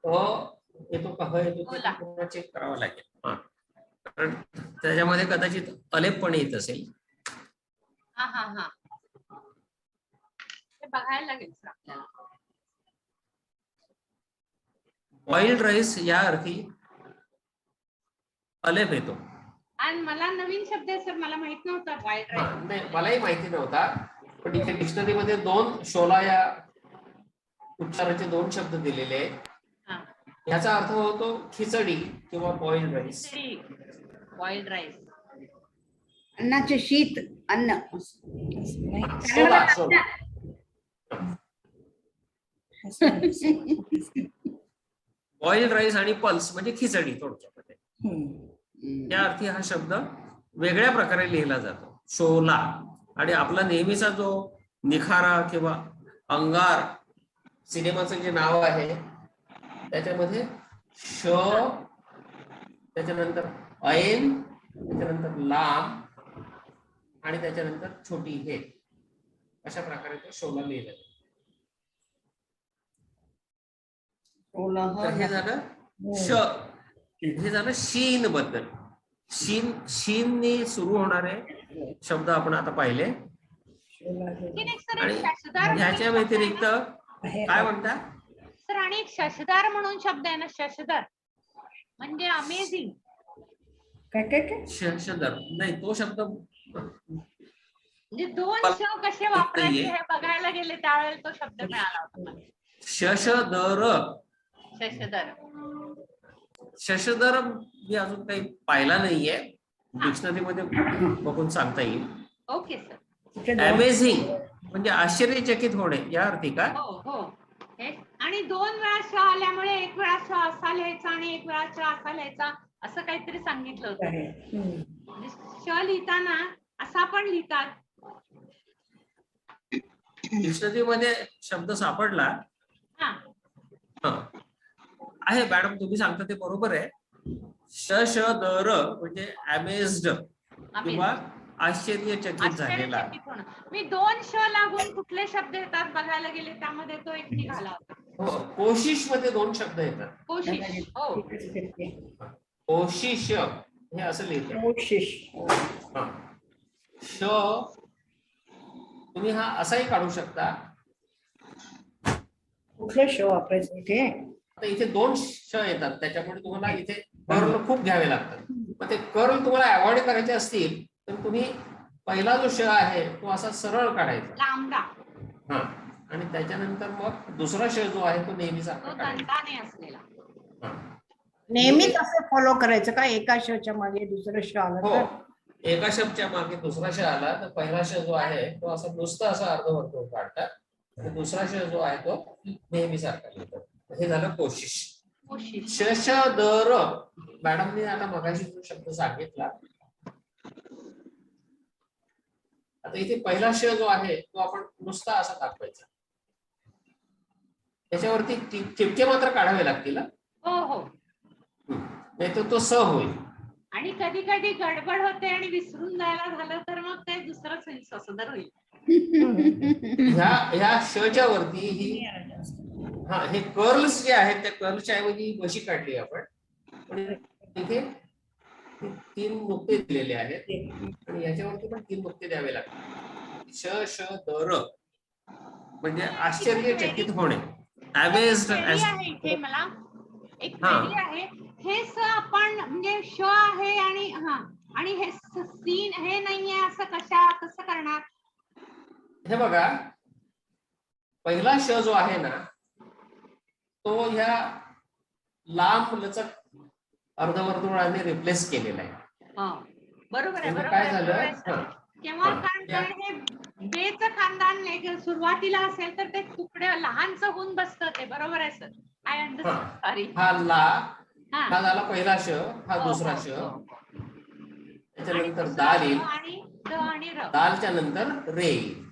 अ येतो का ह येतो होला. ते पुन्हा चेक करावं लागेल. हा कारण त्याच्यामध्ये कदाचित अलेप पण येत असेल. हा हा हा ते बघायला लागेल सर आपल्याला. बॉइल्ड राईस या अर्थी अलेप येतो. आणि मला नवीन शब्द आहे सर, मला माहित नव्हता बॉइल्ड हा राईस. नाही मलाही माहिती नव्हता पण इथे डिक्शनरी मध्ये दोन शोला या उच्चाराचे दोन शब्द दिलेले आहेत. हा याचा अर्थ होतो खिचडी किंवा बॉइल्ड राईस. Boiled rice. अन्नाचे शीत अन्न. शोला शोला बॉइल्ड राईस आणि पल्स म्हणजे खिचडी थोडक्यामध्ये. त्या अर्थी हा शब्द वेगळ्या प्रकारे लिहिला जातो शोला. आणि आपला नेहमीचा जो निखारा किंवा अंगार सिनेमाचं जे नाव आहे त्याच्यामध्ये श त्याच्यानंतर ऐन त्याच्यानंतर लाम आणि त्याच्यानंतर छोटी हे अशा प्रकारे तो शोला लिहिला जातो. तर हे झालं श. हे झालं शीन बद्दल. शीनने सुरू होणारे शब्द आपण आता पाहिले. आणि ह्याच्या व्यतिरिक्त काय म्हणता सर? आणि एक शशदार म्हणून शब्द आहे ना, शशदार म्हणजे अमेझिंग. काय शशदर नाही तो शब्द म्हणजे दोन श कसे वापरायचे हे बघायला गेले त्यावेळेला तो शब्द मिळाला होता मला. शशदर. शशदर. शशदर मी अजून काही पाहिला नाहीये. डिक्शनरी मध्ये बघून सांगता येईल. Okay sir. अमेझिंग म्हणजे आश्चर्यचकित होणे या अर्थी का? हो हो. आणि दोन वेळा श आल्यामुळे एक वेळा श असा लिहायचा आणि एक वेळा श असा लिहायचा असं काहीतरी सांगितलं होतं. म्हणजे श लिहिताना असा पण लिहितात. डिक्शनरी मध्ये शब्द सापडला हा आहे मॅडम तुम्ही सांगता ते बरोबर आहे. शशदर म्हणजे अमेझड किंवा आश्चर्यचकित झालेला. आश्चर्यचकित होणं. मी दोन श लागून कुठले शब्द येतात बघायला गेले त्यामध्ये तो एक निघाला होता. हो कोशिश मध्ये दोन शब्द येतात. कोशिश. हो कोशिश हे असं लिहितात. श तुम्ही हा असाही काढू शकता. कुठलं शो वापरायचं इथे? आता इथे दोन श येतात त्याच्यामुळे तुम्हाला इथे कर्ल खूप घ्यावे लागतात. मग ते कर्ल तुम्हाला अवॉइड करायचे असतील तर तुम्ही पहिला जो श आहे तो असा सरळ काढायचा लांबडा. हा आणि त्याच्यानंतर मग दुसरा श जो आहे तो नेहमीचा तो काढायचा. दंताने असलेला. हा. नेहमीच असं फॉलो करायचं का? एका शोच्या मागे दुसरं शो आलं हो तर? एका शब्दच्या मागे दुसरा श आला तर पहिला श जो आहे तो असा नुसता असा अर्धवर्तुळ काढतात आणि दुसरा श जो आहे तो नेहमी सारखा लिहितात. हे झालं कोशिश. कोशिश. शशदर मॅडमने आता मगाशी जो शब्द सांगितला आता इथे पहिला श जो आहे तो आपण नुसता असा दाखवायचा. त्याच्यावरती ठिपके मात्र काढावे लागतील. हो हो नाही तर तो स होईल. आणि कधी कधी गडबड होते आणि विसरून जायला झालं तर मग ते दुसरंच होईल, ससुदर होईल. ह्या शच्या वरती ही हे कर्ल्स जे आहेत त्या कर्ल्सच्या ऐवजी बशी काढली आपण. पण इथे 3 नुक्ते दिलेले आहेत आणि याच्यावरती पण 3 नुक्ते द्यावे लागतात. श श द र म्हणजे आश्चर्यचकित होणे. एक क्वेरी आहे इथे मला, एक क्वेरी आहे. हे स आपण म्हणजे श आहे आणि हे सीन हे नाहीये असं कसं करणार? हे बघा, पहिला श जो आहे ना तो ह्या लांब लचक अर्धवर्तुळाने रिप्लेस केलेला आहे. बरोबर आहे, म्हणजे बरोबर काय आहे, झालं? बरोबर आहे. केव्हा कारण हे बेचं खानदान सुरुवातीला असेल तर ते तुकडे लहानच होऊन बसतं ते. बरोबर आहे सर, आय अंडरस्टँड. सॉरी. हा ला, हा झाला पहिला श, हा दुसरा श, त्याच्यानंतर दाल येईल आणि द आणि र. दालच्या नंतर रे येईल.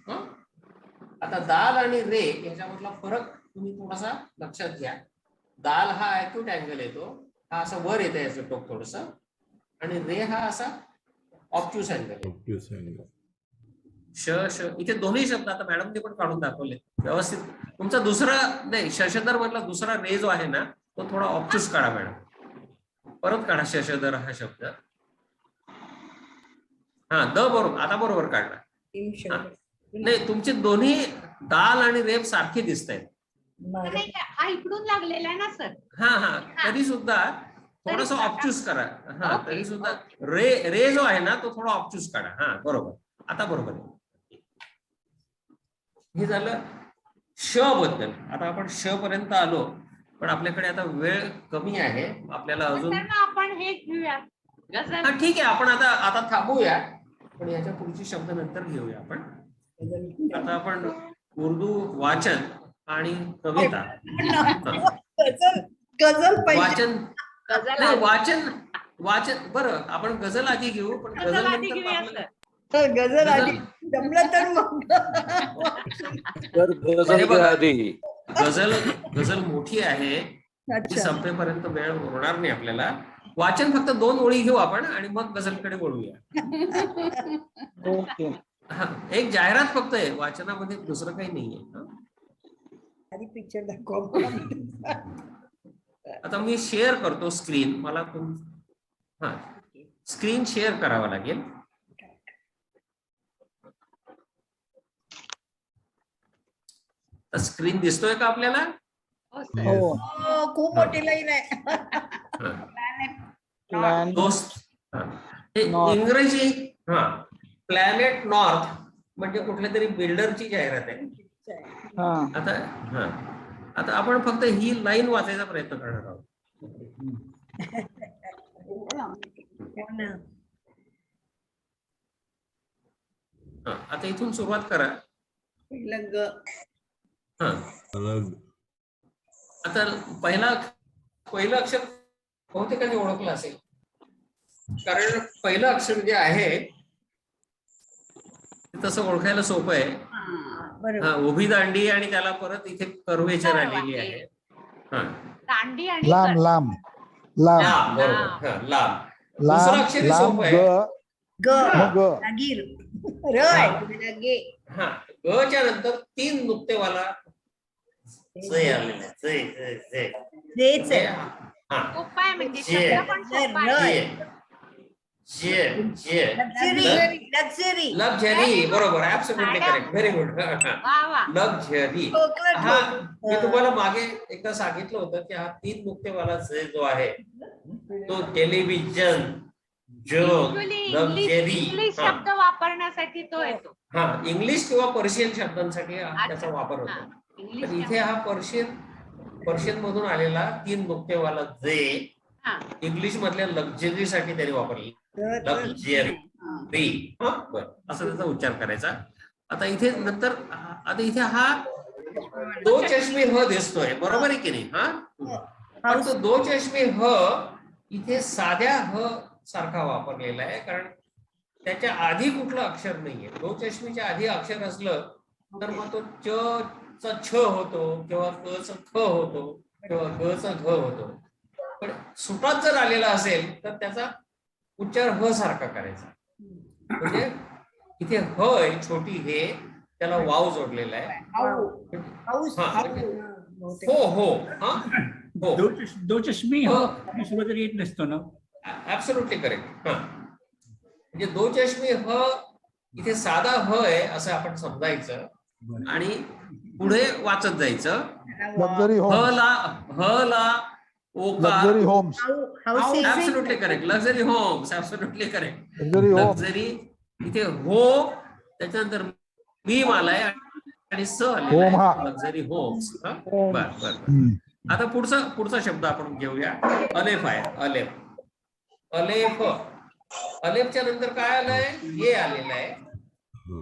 आता दाल आणि रे याच्यामधला फरक तुम्ही थोडासा लक्षात घ्या. दाल हा ऍक्यूट अँगल येतो, हा असा वर येतं याचं टोक थोडस, आणि रे हा असा ऑब्ट्यूस अँगल. श श इथे दोन्ही शब्द आता मॅडमने पण काढून दाखवले व्यवस्थित. तुमचा दुसरा नाही शशधर मधला दुसरा रे जो आहे ना तो थोडा ऑब्ट्यूस काढा मॅडम. परत काढा शशधर हा शब्द. द बरोबर, आता बरोबर काढला. नाही, तुमचे दोन्ही दाल आणि रेप सारखे दिसत आहेत. हा इकडून लागलेला आहे ना सर. तरी सुद्धा थोडस ऑब्ट्यूस करा. तरी सुद्धा रे जो आहे ना तो थोडा ऑब्ट्यूस काढा. बरोबर, आता बरोबर. हे झालं श बद्दल. आता आपण श पर्यंत आलो, पण आपल्याकडे आता वेळ कमी आहे. आपल्याला अजून आपण हे घेऊया गझल. ठीक आहे, आपण आता थांबूया, पण याच्या पुढची शब्द नंतर घेऊया आपण. आता आपण उर्दू वाचन आणि कविता. वाचन बरं, आपण गझल आधी घेऊ, पण गझल नंतर गजल आधी जमलं तर मग गझल मोठी आहे, ती संपेपर्यंत वेळ उरणार नाही आपल्याला. वाचन फक्त 2 ओळी घेऊ आपण आणि मग गझलकडे वळूया. एक जाहिरात फक्त आहे, वाचनामध्ये दुसरं काही नाहीये. आधी पिक्चर दाखव. आता मी शेअर करतो स्क्रीन. मला स्क्रीन शेअर करावं लागेल. स्क्रीन दिसतोय का आपल्याला? खूप मोठी लाईन आहे. इंग्रजी प्लॅनेट नॉर्थ म्हणजे कुठल्या तरी बिल्डरची जाहिरात आहे. आता आपण फक्त ही लाईन वाचायचा प्रयत्न करणार आहोत. आता इथून सुरुवात करा. आता पहिलं अक्षर बहुतेकांनी ओळखलं असेल, कारण पहिलं अक्षर जे आहे तसं ओळखायला सोपं आहे. उभी दांडी आणि त्याला परत इथे कर्वेचर आलेली आहे. दांडी आणि लांब लांब लांब बरोबर, लांब. दुसरं लांब अक्षर लांब सोपं आहे. ग च्या नंतर 3 नुक्तेवाला उपाय म्हणजे शब्द पण सोपा आहे. लक्झरी, बरोबर, absolutely correct, very good. Luxury. मी तुम्हाला मागे एकदा सांगितलं होतं की हा 3 नुक्तेवाला जो आहे तो टेलिव्हिजन, इंग्लिश शब्द वापरण्यासाठी तो येतो. इंग्लिश किंवा पर्शियन शब्दांसाठी त्याचा वापर होतो. तर इथे हा पर्शियन मधून आलेला 3 नुक्तेवाला जे इंग्लिश मधल्या लक्झरी साठी त्यांनी वापरले. लक्झरी, असं त्याचा उच्चार करायचा. आता इथे नंतर इथे हा 2 चष्मे ह दिसतोय, बरोबर आहे की नाही? पण तो 2 चष्मे ह इथे साध्या ह सारखा वापरलेला आहे, कारण त्याच्या आधी कुठलं अक्षर नाहीये. 2 चष्मीच्या आधी अक्षर असलं तर मग तो च चा छ होतो, किंवा क चा ख होतो, किंवा ग चा घ होतो. पण सुटात जर आलेला असेल तर त्याचा उच्चार ह सारखा करायचा. म्हणजे इथे ह आहे, छोटी हे, त्याला वाव जोडलेला आहे. हा, म्हणजे हो हो हा हो दो चष्मी हो. हो सुरुवातीला येत नसतो ना. Absolutely correct. हा, म्हणजे दो चष्मी ह इथे साधा ह आहे असं आपण समजायचं आणि पुढे वाचत जायचं. लक्झरी ह होम्स. ला ओकार. Luxury homes. Absolutely correct. Luxury homes. Absolutely correct. Luxury homes. Luxury इथे हो, त्याच्यानंतर मी आलाय आणि स आलेला होम हा. आहे. Luxury homes. बर बर बर. आता पुढचा शब्द आपण घेऊया. अलेफ आहे. अलेफ. अलेफ. अलेफच्या नंतर काय आलंय? ये आलेलं आहे.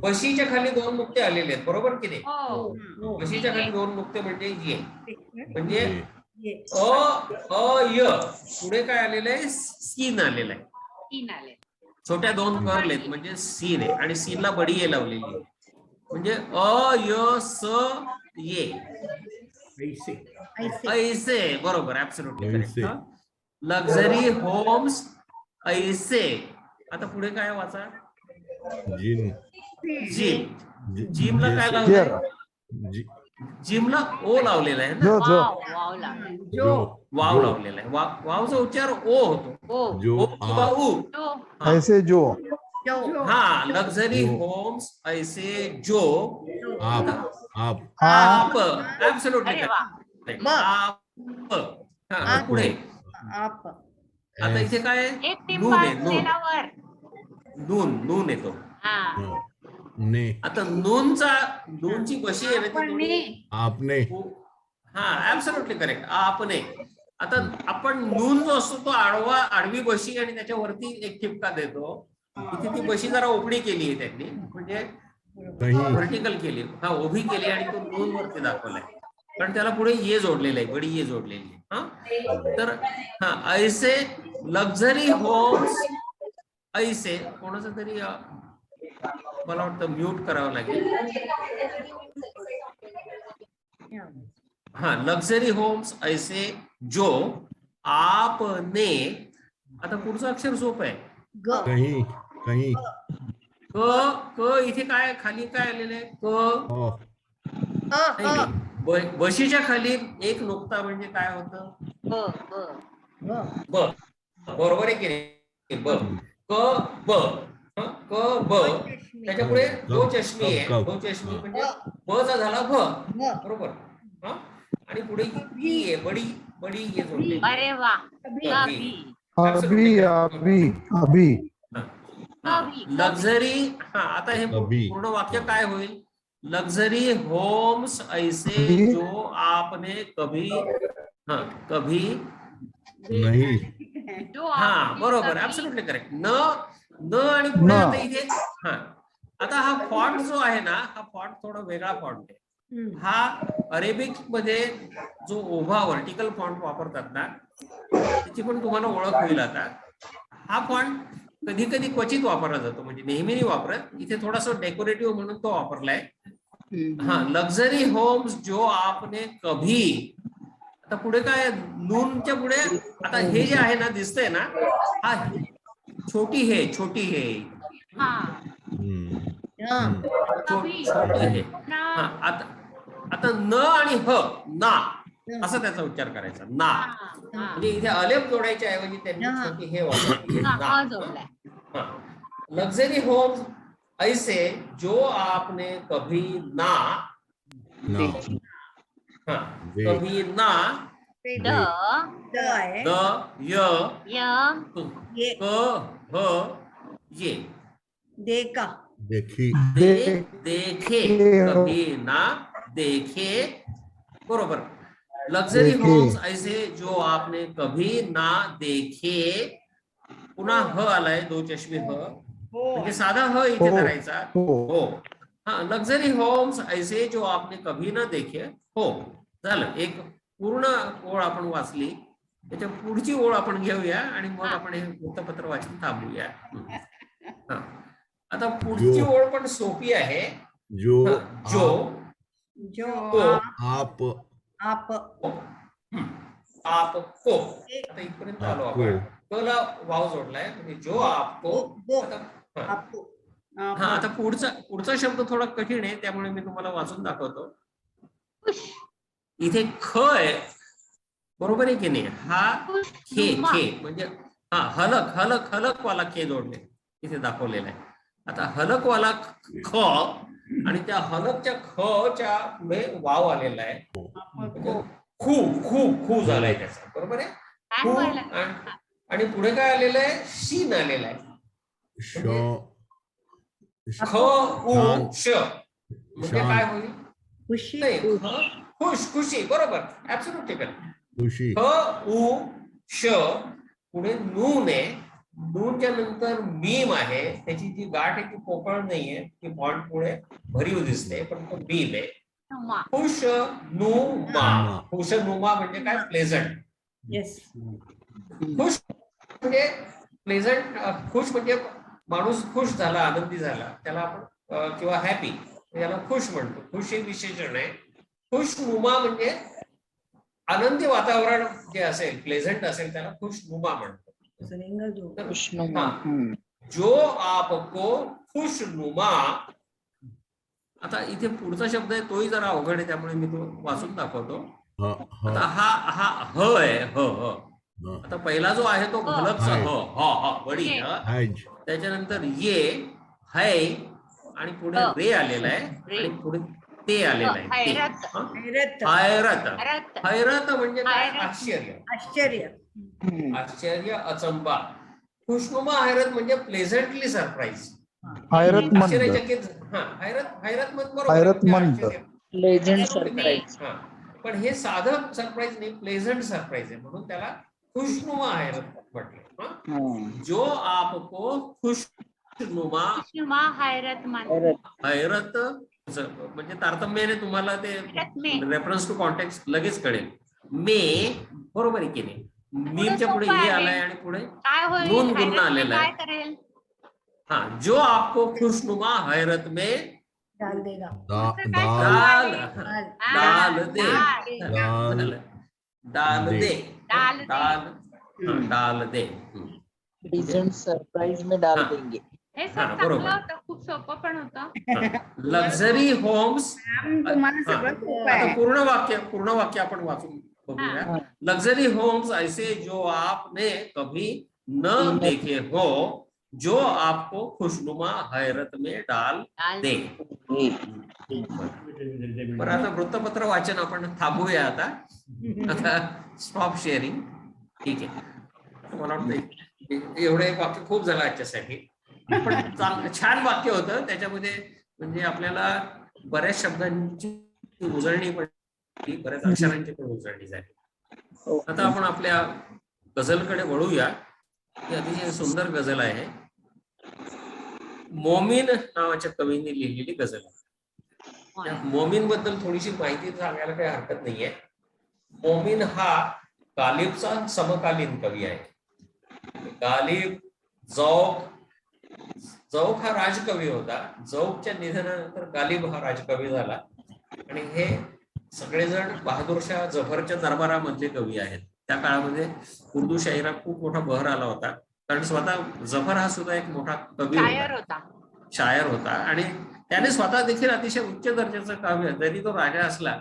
बशीच्या खाली दोन नुकते आलेले आहेत, बरोबर की नाही? हो. बशीच्या खाली दोन नुकते म्हणजे ये. म्हणजे ये. य पुढे काय आलेलं आहे? सीन आलेलं आहे. 3 आले. छोट्या दोन कर्ल आहेत म्हणजे सीन आहे आणि सीनला बडी ये लावलेली आहे. म्हणजे य स ये. ऐसे. बरोबर. ऍब्सोल्युटली ऐसे. करेक्ट. लक्झरी होम्स ऐसे. आता पुढे काय वाचा? जिम. जिम. जिमला काय जैसे. लावलंय? जी- जिमला ओ लावलेला आहे ना. जो जो वाव लागले. जो वाव लावलेला आहे. वावचा उच्चार ओ होतो. जो ओ किंवा आप. उ. हा. ऐसे जो हा, लक्झरी जो. होम्स ऐसे जो आप. आप. आप. ऍब्सोल्युटली अरे वा. करेक्ट. आप. हा, पुढे आता इथे काय आहे? एक नून टिंबा आहे. नून. असलेला वर. नून येतो. हा. ने. आता नूनची बशी आहे ना ती थोडी- आपने. हा, ऍब्सोल्युटली करेक्ट. आपने. आता आपण नून जो असतो तो आडवी बशी आणि त्याच्यावरती एक ठिपका देतो. इथे ती बशी जरा ओपडी केली आहे त्यांनी, म्हणजे कहीं. व्हर्टिकल केली. हा, उभी केली आणि तो नून वरती दाखवलाय. कारण त्याला पुढे ये जोडलेलं आहे, बडी ये जोडलेली आहे. हा, तर हा, ऐसे लक्झरी होम्स ऐसे. कोणाचं तरी मला वाटतं म्यूट करावं लागेल. हाँ, लक्झरी होम्स ऐसे जो आपने. आता पुढचं अक्षर सोपं आहे. कहीं. कहीं. क इथे काय खाली काय आलेलं आहे? ओ. नाही. बशीच्या खाली एक नुकता म्हणजे काय होतं? ब. बरोबर आहे की नाही? ब. क ब. क ब. त्याच्या पुढे दो चष्मी आहे. दो चष्मी म्हणजे ब चा झाला भ. बरोबर. हा, आणि पुढे बी आहे. बडी ये जोडले. अरे वा. अभी अभी अभी लक्झरी. हा, आता हे अभी. पूर्ण वाक्य काय होईल? लक्झरी होम्स ऐसे अभी. जो आपने कभी कभी नहीं. जो हा, आपने बरोबर. कभी- ऍब्सोल्युटली करेक्ट. न आणि पुढे न. आता इथे हा. आता हा फॉन्ट जो आहे ना, हा फॉन्ट थोडा वेगळा फॉन्ट आहे. हा अरेबिक मध्ये जो उभा व्हर्टिकल फॉन्ट वापरतात ना, त्याची पण तुम्हाला ओळख होईल आता. हा फॉन्ट कधी कधी क्वचित वापरला जातो, म्हणजे नेहमी नाही वापरत. इथे थोडासा डेकोरेटिव्ह म्हणून तो वापरलाय. हा, लक्झरी होम्स जो आपने कभी. आता पुढे काय? नूनच्या पुढे आता हे जे आहे ना, दिसतंय ना, हा छोटी हे. हा. छोटी हे. हा, आता न आणि ह ना असा त्याचा उच्चार करायचा. ना. म्हणजे इथे अलेफ जोडायच्या ऐवजी त्यांनी छोटी हे वापरली. हा जोडलाय. लक्झरी होम्स ऐसे जो आपने कभी ना. ना. हा, दे. कभी ना. द द य य क ह ये. देखी. देखे. कभी ना देखे. बरोबर. लक्झरी देखे. होम्स ऐसे जो आपने कभी ना देखे. पुन्हा ह आलाय, दो चष्मी ह. म्हणजे साधा ह इथे हो. करायचा. हो. हो. हा, लक्झरी होम्स ऐसे जो आपने कभी ना देखे. हो, झालं. एक पूर्ण ओळ आपण वाचली. त्याच्या पुढची ओळ आपण घेऊया आणि मग आपण हे वृत्तपत्र वाचून थांबूया. हा, आता पुढची जो. ओळ पण सोपी आहे. जो जो आप. तो आप. आपको, आता इथपर्यंत आलो आपण. क ला वाव जोडलाय म्हणजे जो आपको. हा आता पुढचा शब्द थोडा कठीण आहे, त्यामुळे मी तुम्हाला वाचून दाखवतो. इथे ख आहे, बरोबर आहे की नाही? हा खे म्हणजे हा हलक हलक हलक वाला खे जोडले इथे दाखवलेला आहे. आता हलक वाला ख आणि त्या हलकच्या ख च्या पुढे वाव आलेला आहे, म्हणजे खू खू खू झालाय त्याचा, बरोबर आहे? खू आणि पुढे काय आलेलं आहे? शीन आलेला आहे. ख उ श म्हणजे काय होईल? खुशी. खुश, खुशी, बरोबर, ऍब्सोल्युटली करेक्ट. ख उ श पुढे नून आहे, नूनच्या नंतर मीम आहे, त्याची जी गाठ आहे ती पोकळ नाहीये, ती पॉइंट पुढे भरीव दिसते, पण तो मीम आहे. खुश नुमा, खुश नुमा म्हणजे काय? प्लेझंट. येस. खुश म्हणजे प्लेझंट, खुश म्हणजे माणूस खुश झाला, आनंदी झाला, त्याला आपण किंवा हॅपी याला खुश म्हणतो. खुश हे विशेषण आहे. खुशनुमा म्हणजे आनंदी वातावरण जे असेल, प्लेझंट असेल, त्याला खुशनुमा म्हणतो. जो आपको खुशनुमा. आता इथे पुढचा शब्द आहे, तोही जरा अवघड आहे, त्यामुळे मी तो वाचून दाखवतो. आता हा ह आहे, ह. आता पहिला जो आहे तो घलकचा ह बडी, त्याच्यानंतर ये है आणि पुढे रे आलेला आहे आणि पुढे ते आलेलं आहे. हैरत. हैरत म्हणजे काय? आश्चर्य. आश्चर्य. आश्चर्य, अचंबा. खुशनुमा हैरत म्हणजे प्लेझंटली सरप्राईज, आश्चर्यचकित. हा हैरतमंद. Pleasant surprise. पण हे साधं सरप्राईज नाही, प्लेझंट सरप्राईज आहे, म्हणून त्याला खुशनुमा हैरत म्हटलं. जो आपको खुशनुमा हैरत म्हणजे तारतम्याने तुम्हाला ते रेफरन्स टू कॉन्टेक्स्ट लगेच कळेल. मे, बरोबर आहे की नाही? मीमच्या पुढे ये आलाय आणि पुढे नून गुन्हा आलेला आहे. हाँ, जो आपको खुशनुमा हैरत में डाल देगा. डाल दे, डाल दे, डाल दे. प्लेझंट सरप्राईज में डाल देंगे. हे चांगलं होतं, खूप सोपं पण होतं. Luxury homes. तुम्हाला सगळं सोपं आहे. पूर्ण वाक्य आपण वाचून बघूया. लक्झरी होम्स ऐसे जो आपने कभी न देखे हो, जो आपको खुशनुमा हैरत में डाल दे. बरं, आता वृत्तपत्र वाचन आपण थांबूया. आता स्टॉप शेअरिंग. ठीक आहे, मला वाटतं एवढे वाक्य खूप झालं आजच्यासाठी, पण छान वाक्य होतं. त्याच्यामध्ये म्हणजे आपल्याला बऱ्याच शब्दांची उजळणी पण, बऱ्याच अक्षरांची पण उजळणी झाली. आता आपण आपल्या गझलकडे वळूया. ही अतिशय सुंदर गझल आहे, मोमीन नावाच्या कवींनी लिहिलेली गझल. त्या मोमीन बद्दल थोडीशी माहिती सांगायला काही हरकत नाहीये. मोमीन हा गालिबचा समकालीन कवी आहे. गालिब, जौक हा राजकवी होता. जौकच्या निधनानंतर गालिब हा राजकवी झाला आणि हे सगळेजण बहादूरशाह जफरच्या दरबारामधले कवी आहेत. त्या काळामध्ये उर्दू शायरा खूप मोठा बहर आला होता, कारण स्वतः जफर हा सुद्धा एक मोठा कवी शायर होता आणि त्याने स्वतः देखील अतिशय उच्च दर्जाचं काव्य, जरी तो राजा असला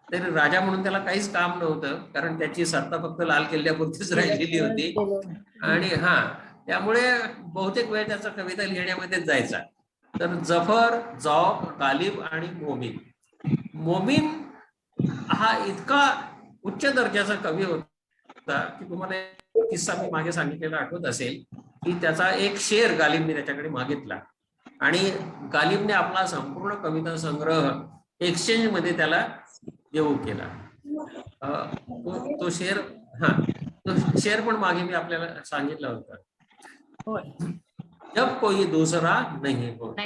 तरी राजा म्हणून त्याला काहीच काम नव्हतं, कारण त्याची सत्ता फक्त लाल किल्ल्यापुरतीच राहिलेली होती. आणि त्यामुळे बहुतेक वेळ त्याचा कविता लिहिण्यामध्येच जायचा. तर जफर, जौक, गालिब आणि मोमीन हा इतका उच्च दर्जाचा कवी होता की तुम्हाला किस्सा मी मागे सांगितलेला आठवत असेल की त्याचा एक शेर गालिबने त्याच्याकडे मागितला आणि गालिबने आपला संपूर्ण कविता संग्रह एक्सचेंज मध्ये त्याला देऊ केला. तो शेर पण मागे मी आपल्याला सांगितलं होतं. जब कोई दूसरा नहीं होता,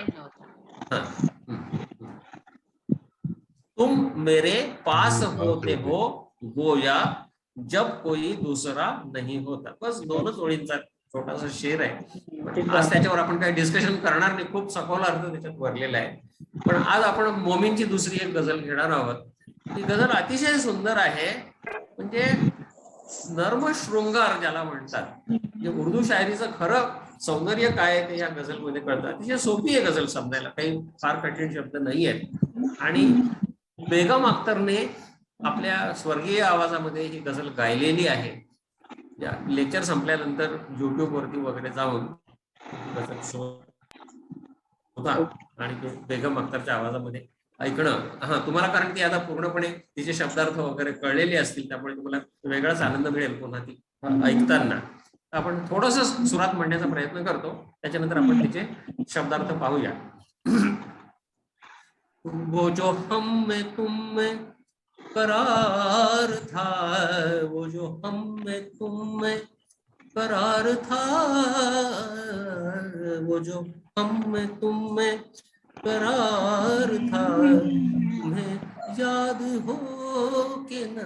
तुम मेरे पास होते हो गोया जब कोई दूसरा नहीं होता. बस 2च ओळींचा छोटासा शेर आहे. आज त्याच्यावर आपण काही डिस्कशन करणार नाही, खूप सखोल अर्थ त्याच्यात भरलेला आहे. पण आज आपण मोमीनची दुसरी एक गझल घेणार आहोत. ही गझल अतिशय सुंदर आहे. म्हणजे नर्म शृंगार ज्याला म्हणतात, म्हणजे उर्दू शायरीचं खरं सौंदर्य काय आहे ते या गझलमध्ये कळतं. अतिशय सोपी आहे गझल समजायला, काही फार कठीण शब्द नाही आहेत. आणि बेगम अख्तरने आपल्या स्वर्गीय आवाजामध्ये ही गझल गायलेली आहे. या लेक्चर संपल्यानंतर युट्यूब वरती वगैरे जाऊन गझल शोधा आणि ते बेगम अख्तरच्या आवाजामध्ये ऐकणं. हा, तुम्हाला कारण ती आता पूर्णपणे तिचे शब्दार्थ वगैरे कळलेले असतील, त्यामुळे तुम्हाला वेगळाच आनंद मिळेल पुन्हा ती ऐकताना. आपण थोडस सुरात म्हणण्याचा प्रयत्न करतो, त्याच्यानंतर आपण तिचे शब्दार्थ पाहूया. वो जो हम में तुम में करार था, वो जो हम में तुम में करार था, वो जो हम में तुम में करार था, तुम्हें याद हो के न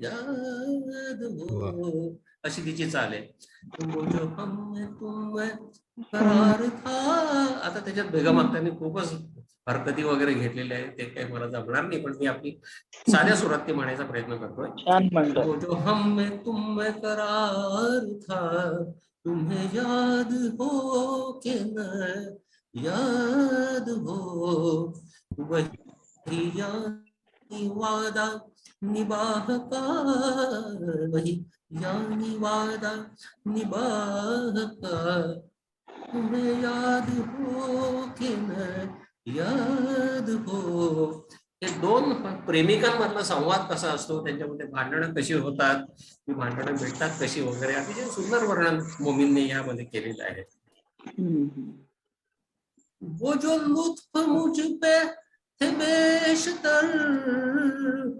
याद हो, अशी तिची चाल आहे. वो जो हम में तुम में करार था. आता त्याच्यात बेगम अख्तरने खूपच हरकती वगैरे घेतलेल्या आहेत, ते काही मला जमणार नाही, पण मी आपली साध्या सुरात ती म्हणायचा प्रयत्न करतोय. छान म्हणलं. वो जो हम में तुम में करार था, तुम्हें याद हो के न याद हो, वही यानी वादा निबाह का, वही यानी वादा निबाह का, तुम्हें याद हो के न याद हो. हे दोन प्रेमिकांमधला संवाद कसा असतो, त्यांच्यामध्ये भांडणं कशी होतात, ती भांडणं भेटतात कशी वगैरे, अतिशय सुंदर वर्णन मोमीनने यामध्ये केलेलं आहे. वो जो लुत्फ मुझ पे थे बेशतर,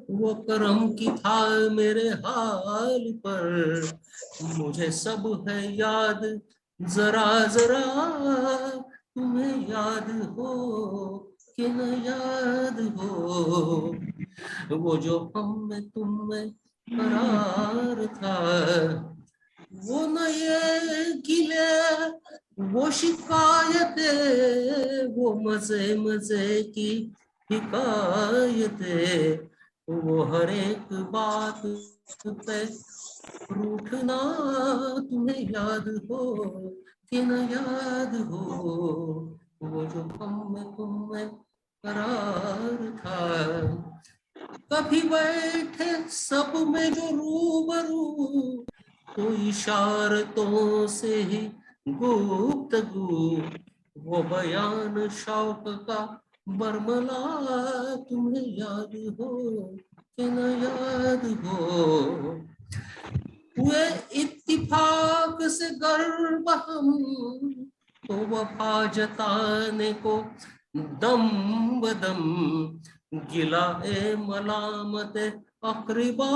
वो करम की था मेरे हाल पर, मुझे सब है याद जरा जरा, तुम्हें याद हो कि न याद हो, वो जो हम में तुम में करार था, वो न ये गिले वो शिकायतें, वो मजे मजे की हिकायतें, वो हर एक बात पे रूठना, तुम्हें याद हो कि न याद हो, वो जो हम में तुम में करार था. कभी बैठे सब में जो रूबरू, तो इशारतों से ही गुफ्तगू, वो बयान शौक का बरमला, तुम्हें याद हो कि न याद हो, हुए इत्तिफाक से गर्व हम, तो वफा जताने को दम बदम, गिला ए मलामत अकरिबा,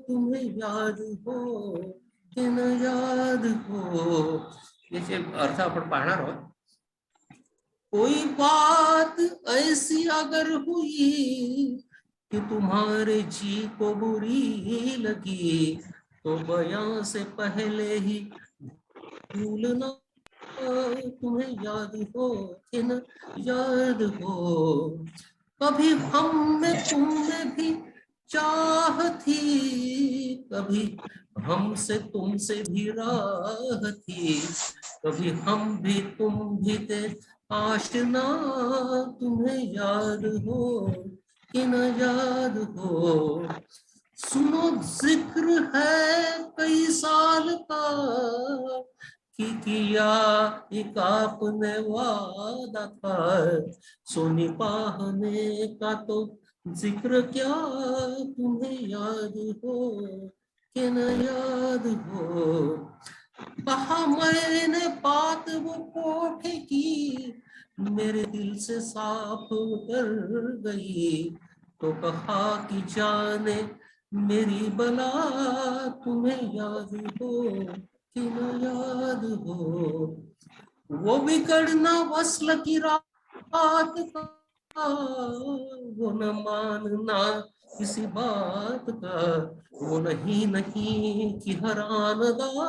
तुम्हें याद हो कि न याद हो. याचे अर्थ आपण पाहणार आहोत. कोई बात ऐसी अगर हुई कि तुम्हारे जी को बुरी लगी, तो बयां से पहले ही भूलना, तुम्हें याद हो कि न याद हो. कभी हम में तुम में भी चाह थी, कभी हमसे तुमसे भी राह थी, कभी हम भी तुम भी थे आशना, तुम्हें याद हो कि न याद हो. सुनो जिक्र है कई साल का, कि किया एक आपने वादा था, सो निभाने का तो जिक्र क्या, तुम्हें याद हो कि न याद हो. कहा मैंने बात वो कोठे की, मेरे दिल से साफ उतर गई, तो कहा कि जाने मेरी बला, तुम्हें याद हो कि न याद हो. वो बिगड़ना वस्ल की रात का, वो न मानना किसी बात का, वो नहीं नहीं कि हरानदा,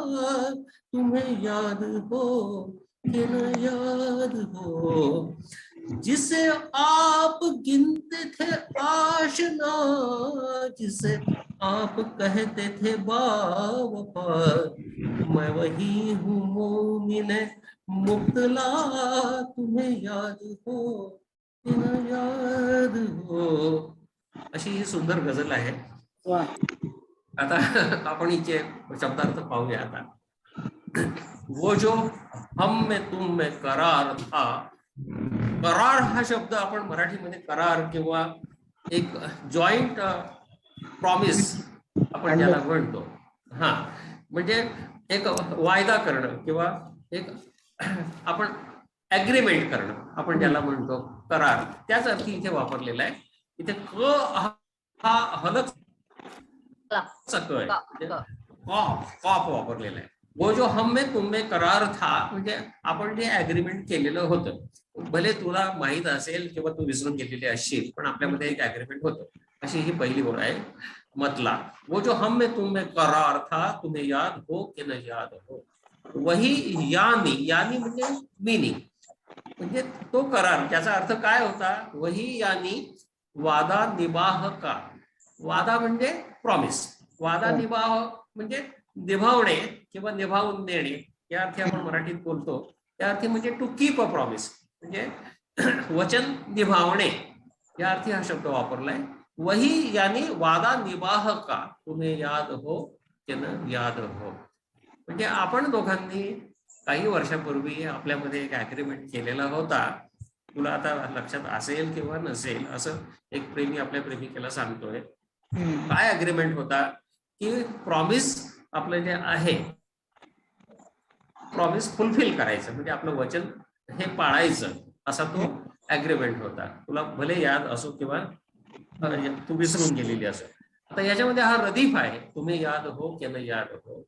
तुम्हें याद हो कि न याद हो. जिसे आप गिनते थे आशना, जिसे आप कहते थे बावफा, मैं वही हूँ मोमिन मुब्तला, तुम्हें याद हो की न याद हो. अशी ही सुंदर गझल आहे. वा. आता आपण हिचे शब्दार्थ पाहूया आता. वो जो हम में तुम में करार था. करार हा शब्द आपण मराठीमध्ये करार किंवा एक जॉईंट प्रॉमिस आपण ज्याला म्हणतो. हा, म्हणजे एक वायदा करणं किंवा एक आपण ऍग्रीमेंट करणं आपण ज्याला म्हणतो करार, त्याच अर्थी इथे वापरलेला आहे. इथे क हा हलक कॉप वापरलेला आहे. वो जो हम में तुम में करार था म्हणजे आपण जे ऍग्रीमेंट केलेलं होतं, भले तुला माहित असेल किंवा तू विसरून गेलेली असशील, पण आपल्यामध्ये एक ऍग्रीमेंट होतं. अशी ही पहिली ओळ आहे. मतला, वो जो हम में तुम में करार था, तुम्हें याद हो कि न याद हो. वही यानी, यानी म्हणजे मीनिंग, म्हणजे तो करार, त्याचा अर्थ काय होता. वही यानी वादा निबाह का. वादा म्हणजे प्रॉमिस, वादा निबाह म्हणजे निभावणे किंवा निभावून देणे, या अर्थी आपण मराठीत बोलतो. त्या अर्थी म्हणजे टू कीप अ प्रॉमिस, म्हणजे वचन निभावणे, या अर्थी हा शब्द वापरलाय. वही यानी वादा निबाह का, तुम्हें याद हो की न याद हो. म्हणजे आपण दोघांनी काही वर्षापूर्वी आपल्यामध्ये एक ऍग्रीमेंट केलेला होता. तुला आता लक्षात असेल किंवा नसेल, असं एक प्रेमी आपल्या प्रेमिकेला सांगतोय. काय अग्रीमेंट होता की प्रॉमिस आपलं जे आहे, प्रॉमिस फुलफिल करायचं, म्हणजे आपलं वचन हे पाळायचं, असा तो अग्रीमेंट होता. तुला भले याद असो किंवा तू विसरून गेलेली असो. आता याच्यामध्ये हा रदीफ आहे, तुम्ही याद हो की न याद हो.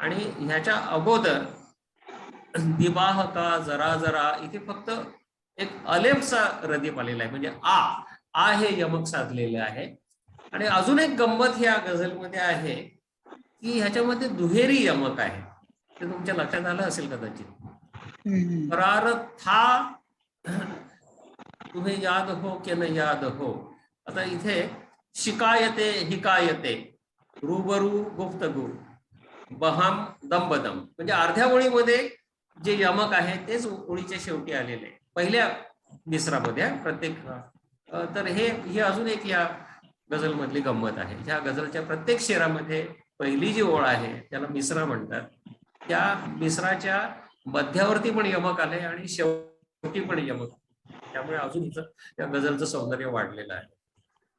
आणि ह्याच्या अगोदर निबाह का, जरा जरा, इथे फक्त एक अलेफचा रदीफ आलेला आहे, म्हणजे आ हे यमक साधलेले आहे. आणि अजून एक गंमत ह्या गझलमध्ये आहे की ह्याच्यामध्ये दुहेरी यमक आहे. ते तुमच्या लक्षात आलं असेल कदाचित. करार था, तुम्हें याद हो की न याद हो. आता इथे शिकायते हिकायते, रूबरू गुफ्तगू, बहम दमबदम, म्हणजे अर्ध्या ओळीमध्ये जे यमक आहे तेच ओळीच्या शेवटी आलेले आहे, पहिल्या मिसरामध्ये प्रत्येक. तर हे अजून एक या गझल मधली गंमत आहे. ह्या गझलच्या प्रत्येक शेरामध्ये पहिली जी ओळ आहे त्याला मिसरा म्हणतात. त्या मिसराच्या मध्यावरती पण यमक आले आणि शेवटी पण यमक, त्यामुळे अजून त्या गझलचं सौंदर्य वाढलेलं आहे.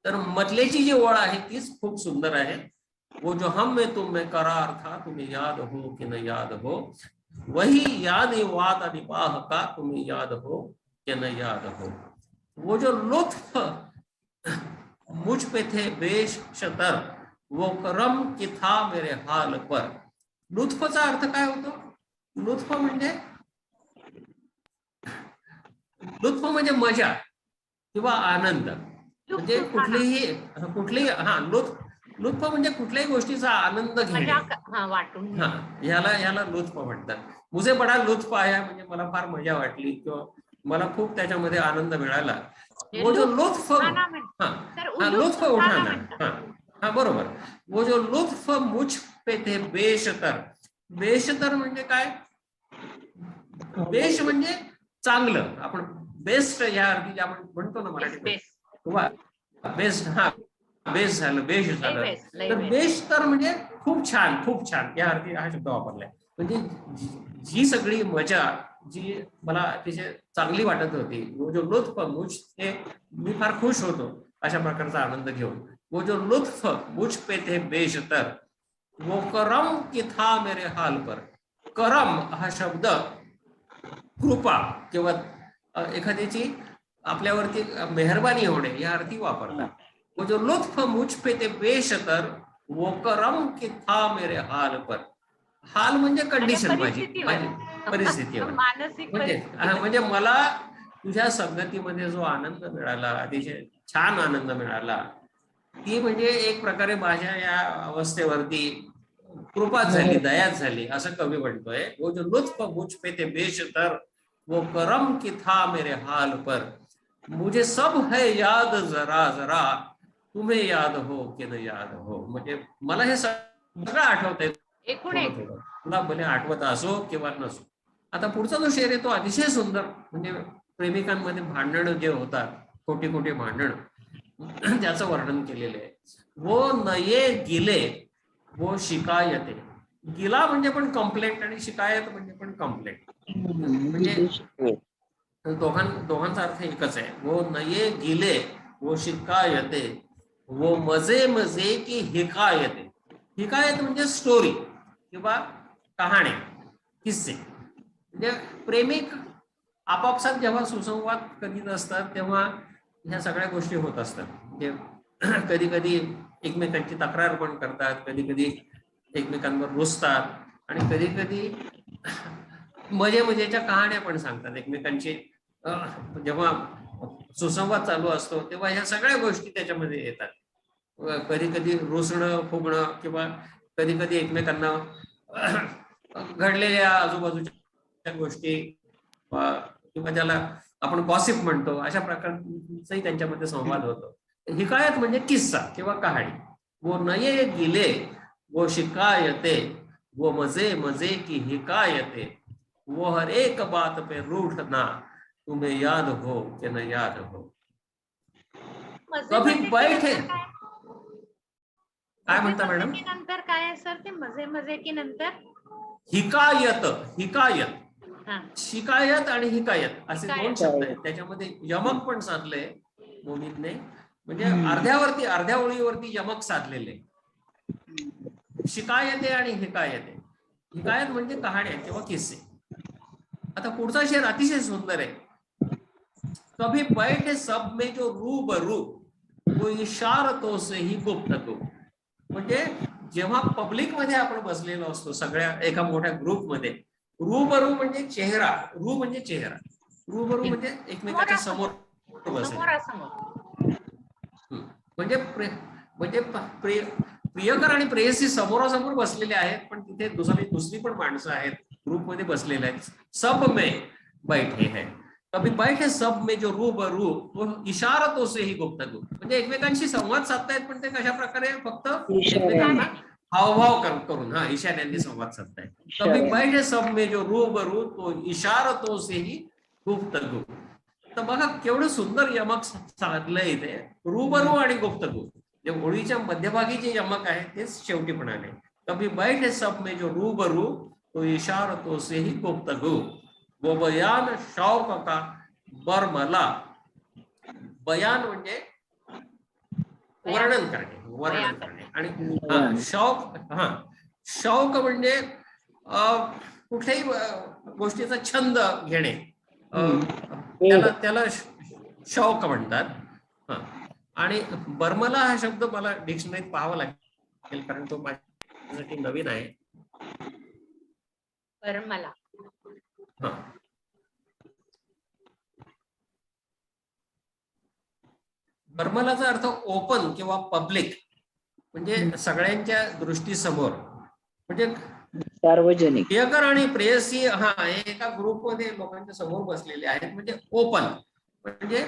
तर मधल्याची जी ओळ आहे तीच खूप सुंदर आहे. वो जो हम में तुम में करार था, तुम्हें याद हो कि न याद हो. वही याद वादा निबाह का, तुम्हें याद हो कि न याद हो. वो जो लुत्फ मुझ पे थे बेशतर, वो करम कि था मेरे हाल पर. लुत्फचा अर्थ काय होतो. लुत्फ म्हणजे मजा किंवा आनंद, म्हणजे कुठलीही हा लुत्फ म्हणजे कुठल्याही गोष्टीचा आनंद घेणे, वाटून. हा, ह्याला लुत्फ म्हणतात. मुझे बडा लुत्फ आया म्हणजे मला फार मजा वाटली किंवा मला खूप त्याच्यामध्ये आनंद मिळाला. वो जो लुत्फ, लुत्फ उठाना, हा बरोबर. वो जो लुत्फ मुझ पे थे बेशतर. बेशतर म्हणजे काय. बेश म्हणजे चांगलं, आपण बेस्ट या अर्थी आपण म्हणतो ना मराठीमध्ये, बेस्ट, हा बेस्ट झालं, बेश झालं. तर बेश तर म्हणजे खूप छान, खूप छान या अर्थी हा शब्द वापरलाय. म्हणजे जी सगळी मजा जी मला अतिशय चांगली वाटत होती, वो जो लुत्फ मुझ, हे मी फार खुश होतो अशा प्रकारचा आनंद घेऊन. वो जो लुत्फ मुझ पे थे बेशतर, वो करम कि था मेरे हाल पर. करम हा शब्द कृपा किंवा एखाद्याची आपल्यावरती मेहरबानी होणे या अर्थी वापरतात. वो जो लुत्फ मुझ पे थे बेशतर, वो करम कि था मेरे हाल पर. हाल म्हणजे कंडिशन, माझी परिस्थितीवर, म्हणजे मला तुझ्या संगतीमध्ये जो आनंद मिळाला, अतिशय छान आनंद मिळाला, ती म्हणजे एक प्रकारे माझ्या या अवस्थेवरती कृपा झाली, दयाच झाली, असं कवी म्हणतोय. वो जो लुत्फ मुझ पे थे बेशतर, वो करम कि था मेरे हाल पर. मुझे सब है याद जरा जरा, तुम्हें याद हो की न याद हो, म्हणजे मला हे सगळं आठवतंय एकूण थोडं एक थोडं, तुला भले आठवत असो किंवा नसो. आता पुढचा जो शेर आहे तो अतिशय सुंदर, म्हणजे प्रेमिकांमध्ये भांडण जे होतात, खोटी खोटी भांडण, त्याचं वर्णन केलेलं आहे. वो नये गिले वो शिकायते. गिला म्हणजे पण कंप्लेंट आणि शिकायत म्हणजे पण कंप्लेंट, म्हणजे दोघांचा अर्थ एकच आहे. वो नये गिले वो शिकायते वो मजे मजे की हिकायते. हिकायत म्हणजे स्टोरी किंवा कहाणी, किस्से. म्हणजे प्रेमिक आपापसात जेव्हा सुसंवाद करीत असतात तेव्हा ह्या सगळ्या गोष्टी होत असतात. म्हणजे कधी कधी एकमेकांची तक्रार पण करतात, कधी कधी एकमेकांवर रुसतात, आणि कधी कधी मजेच्या कहाण्या पण सांगतात एकमेकांची. जेव्हा सुसंवाद चालू असतो तेव्हा ह्या सगळ्या गोष्टी त्याच्यामध्ये येतात. कधी कधी रुसणं फुगणं, किंवा कधी कधी एकमेकांना घडलेल्या आजूबाजूच्या गोष्टी, किंवा ज्याला आपण गॉसिप म्हणतो, अशा प्रकारचाही त्यांच्यामध्ये संवाद होतो. हिकायत म्हणजे किस्सा किंवा कहाणी. वो नये गिले वो शिकायते वो मजे मजे की हिकायते वो हर एक बात पे रूठना तुम्हें याद हो कि न याद हो. मजे कभी मजे की बैठे. नंतर काय? काय मजे म्हणता मजे मॅडम? की नंतर काय आहे सर ते मजे मजे की नंतर? हिकायत, हिकायत, हा. शिकायत आणि हिकायत असे दोन हिकायत. शब्द आहेत. त्याच्यामध्ये यमक पण साधले मोहितने, म्हणजे अर्ध्या ओळीवरती यमक साधलेले. शिकायते आणि हिकायते. हिकायत म्हणजे कहाण्या किंवा किस्से. आता पुढचा शेर अतिशय सुंदर आहे. कभी बैठे सब में जो रूबरू वो इशारतों से ही गुफ्तगू. म्हणजे जेव्हा पब्लिक मध्ये आपण बसलेलो असतो सगळ्या एका मोठ्या ग्रुपमध्ये, रूबरू म्हणजे चेहरा, रू म्हणजे चेहरा, रूबरू म्हणजे एकमेकाच्या समोर बसले, समोरासमोर. म्हणजे प्रियकर आणि प्रेयसी समोरासमोर बसलेले आहेत, पण तिथे दुसरी पण माणसं आहेत ग्रुपमध्ये बसलेले आहेत. सब में बैठे हैं, कभी बैठे सब में जो रूबरू वो इशारतों से ही गुफ्तगू. म्हणजे एकमेकांशी संवाद साधतायत, पण ते कशा प्रकारे फक्त एकमेकांना हावभाव करून, हा, इशाऱ्यांनी संवाद साधतायत. कभी बैठे सब में जो रूबरू तो इशारतों से ही गुफ्तगू. तर बघा केवढं सुंदर यमक साधलंय इथे, रूबरू आणि गुफ्तगू. जे ओळीच्या मध्यभागी जे यमक आहे तेच शेवटी पण आले. कभी बैठे सब में जो रूबरू तो इशारतों से ही गुफ्तगू वो बयान शौक का बरमला. बयान म्हणजे वर्णन करणे, आणि शौक म्हणजे कुठल्याही गोष्टीचा छंद घेणे, त्याला शौक म्हणतात. आणि बर्मला हा शब्द मला डिक्शनरीत पाहावा लागेल, कारण तो माझ्यासाठी नवीन आहे. बर्मला. बर्मलाचा अर्थ ओपन किंवा पब्लिक, म्हणजे सगळ्यांच्या दृष्टीसमोर, म्हणजे सार्वजनिक. प्रियकर आणि प्रेयसी एका ग्रुपमध्ये लोकांच्या समोर बसलेले आहेत, म्हणजे ओपन, म्हणजे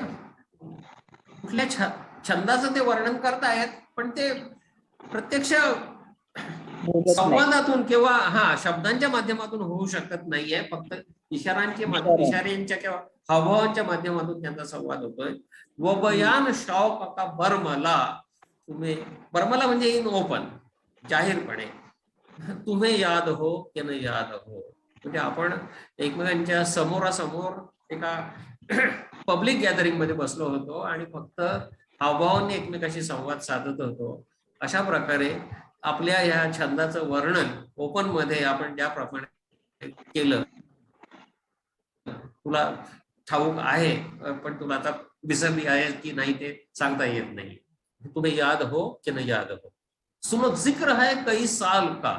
कुठल्या छंदाचं ते वर्णन करतायत, पण ते प्रत्यक्ष संवादातून किंवा शब्दांच्या माध्यमातून होऊ शकत नाहीये. फक्त इशाऱ्यांच्या किंवा हावभावांच्या माध्यमातून त्यांचा संवाद होतोय. वो बयान शौक का बरमला तुम्ही, बरमला म्हणजे इन ओपन, जाहीरपणे, तुम्ही याद हो की न याद हो. म्हणजे आपण एकमेकांच्या समोरासमोर एका पब्लिक गॅदरिंग मध्ये बसलो होतो आणि फक्त हावभावांनी एकमेकाशी संवाद साधत होतो. अशा प्रकारे आपल्या या छंदाचं वर्णन ओपन मध्ये आपण ज्याप्रमाणे केलं, तुला ठाऊक आहे पण तुला आता विसरली आहे की नाही ते सांगता येत नाही. तुम्हें याद हो कि न याद हो. सुनो जिक्र है कई साल का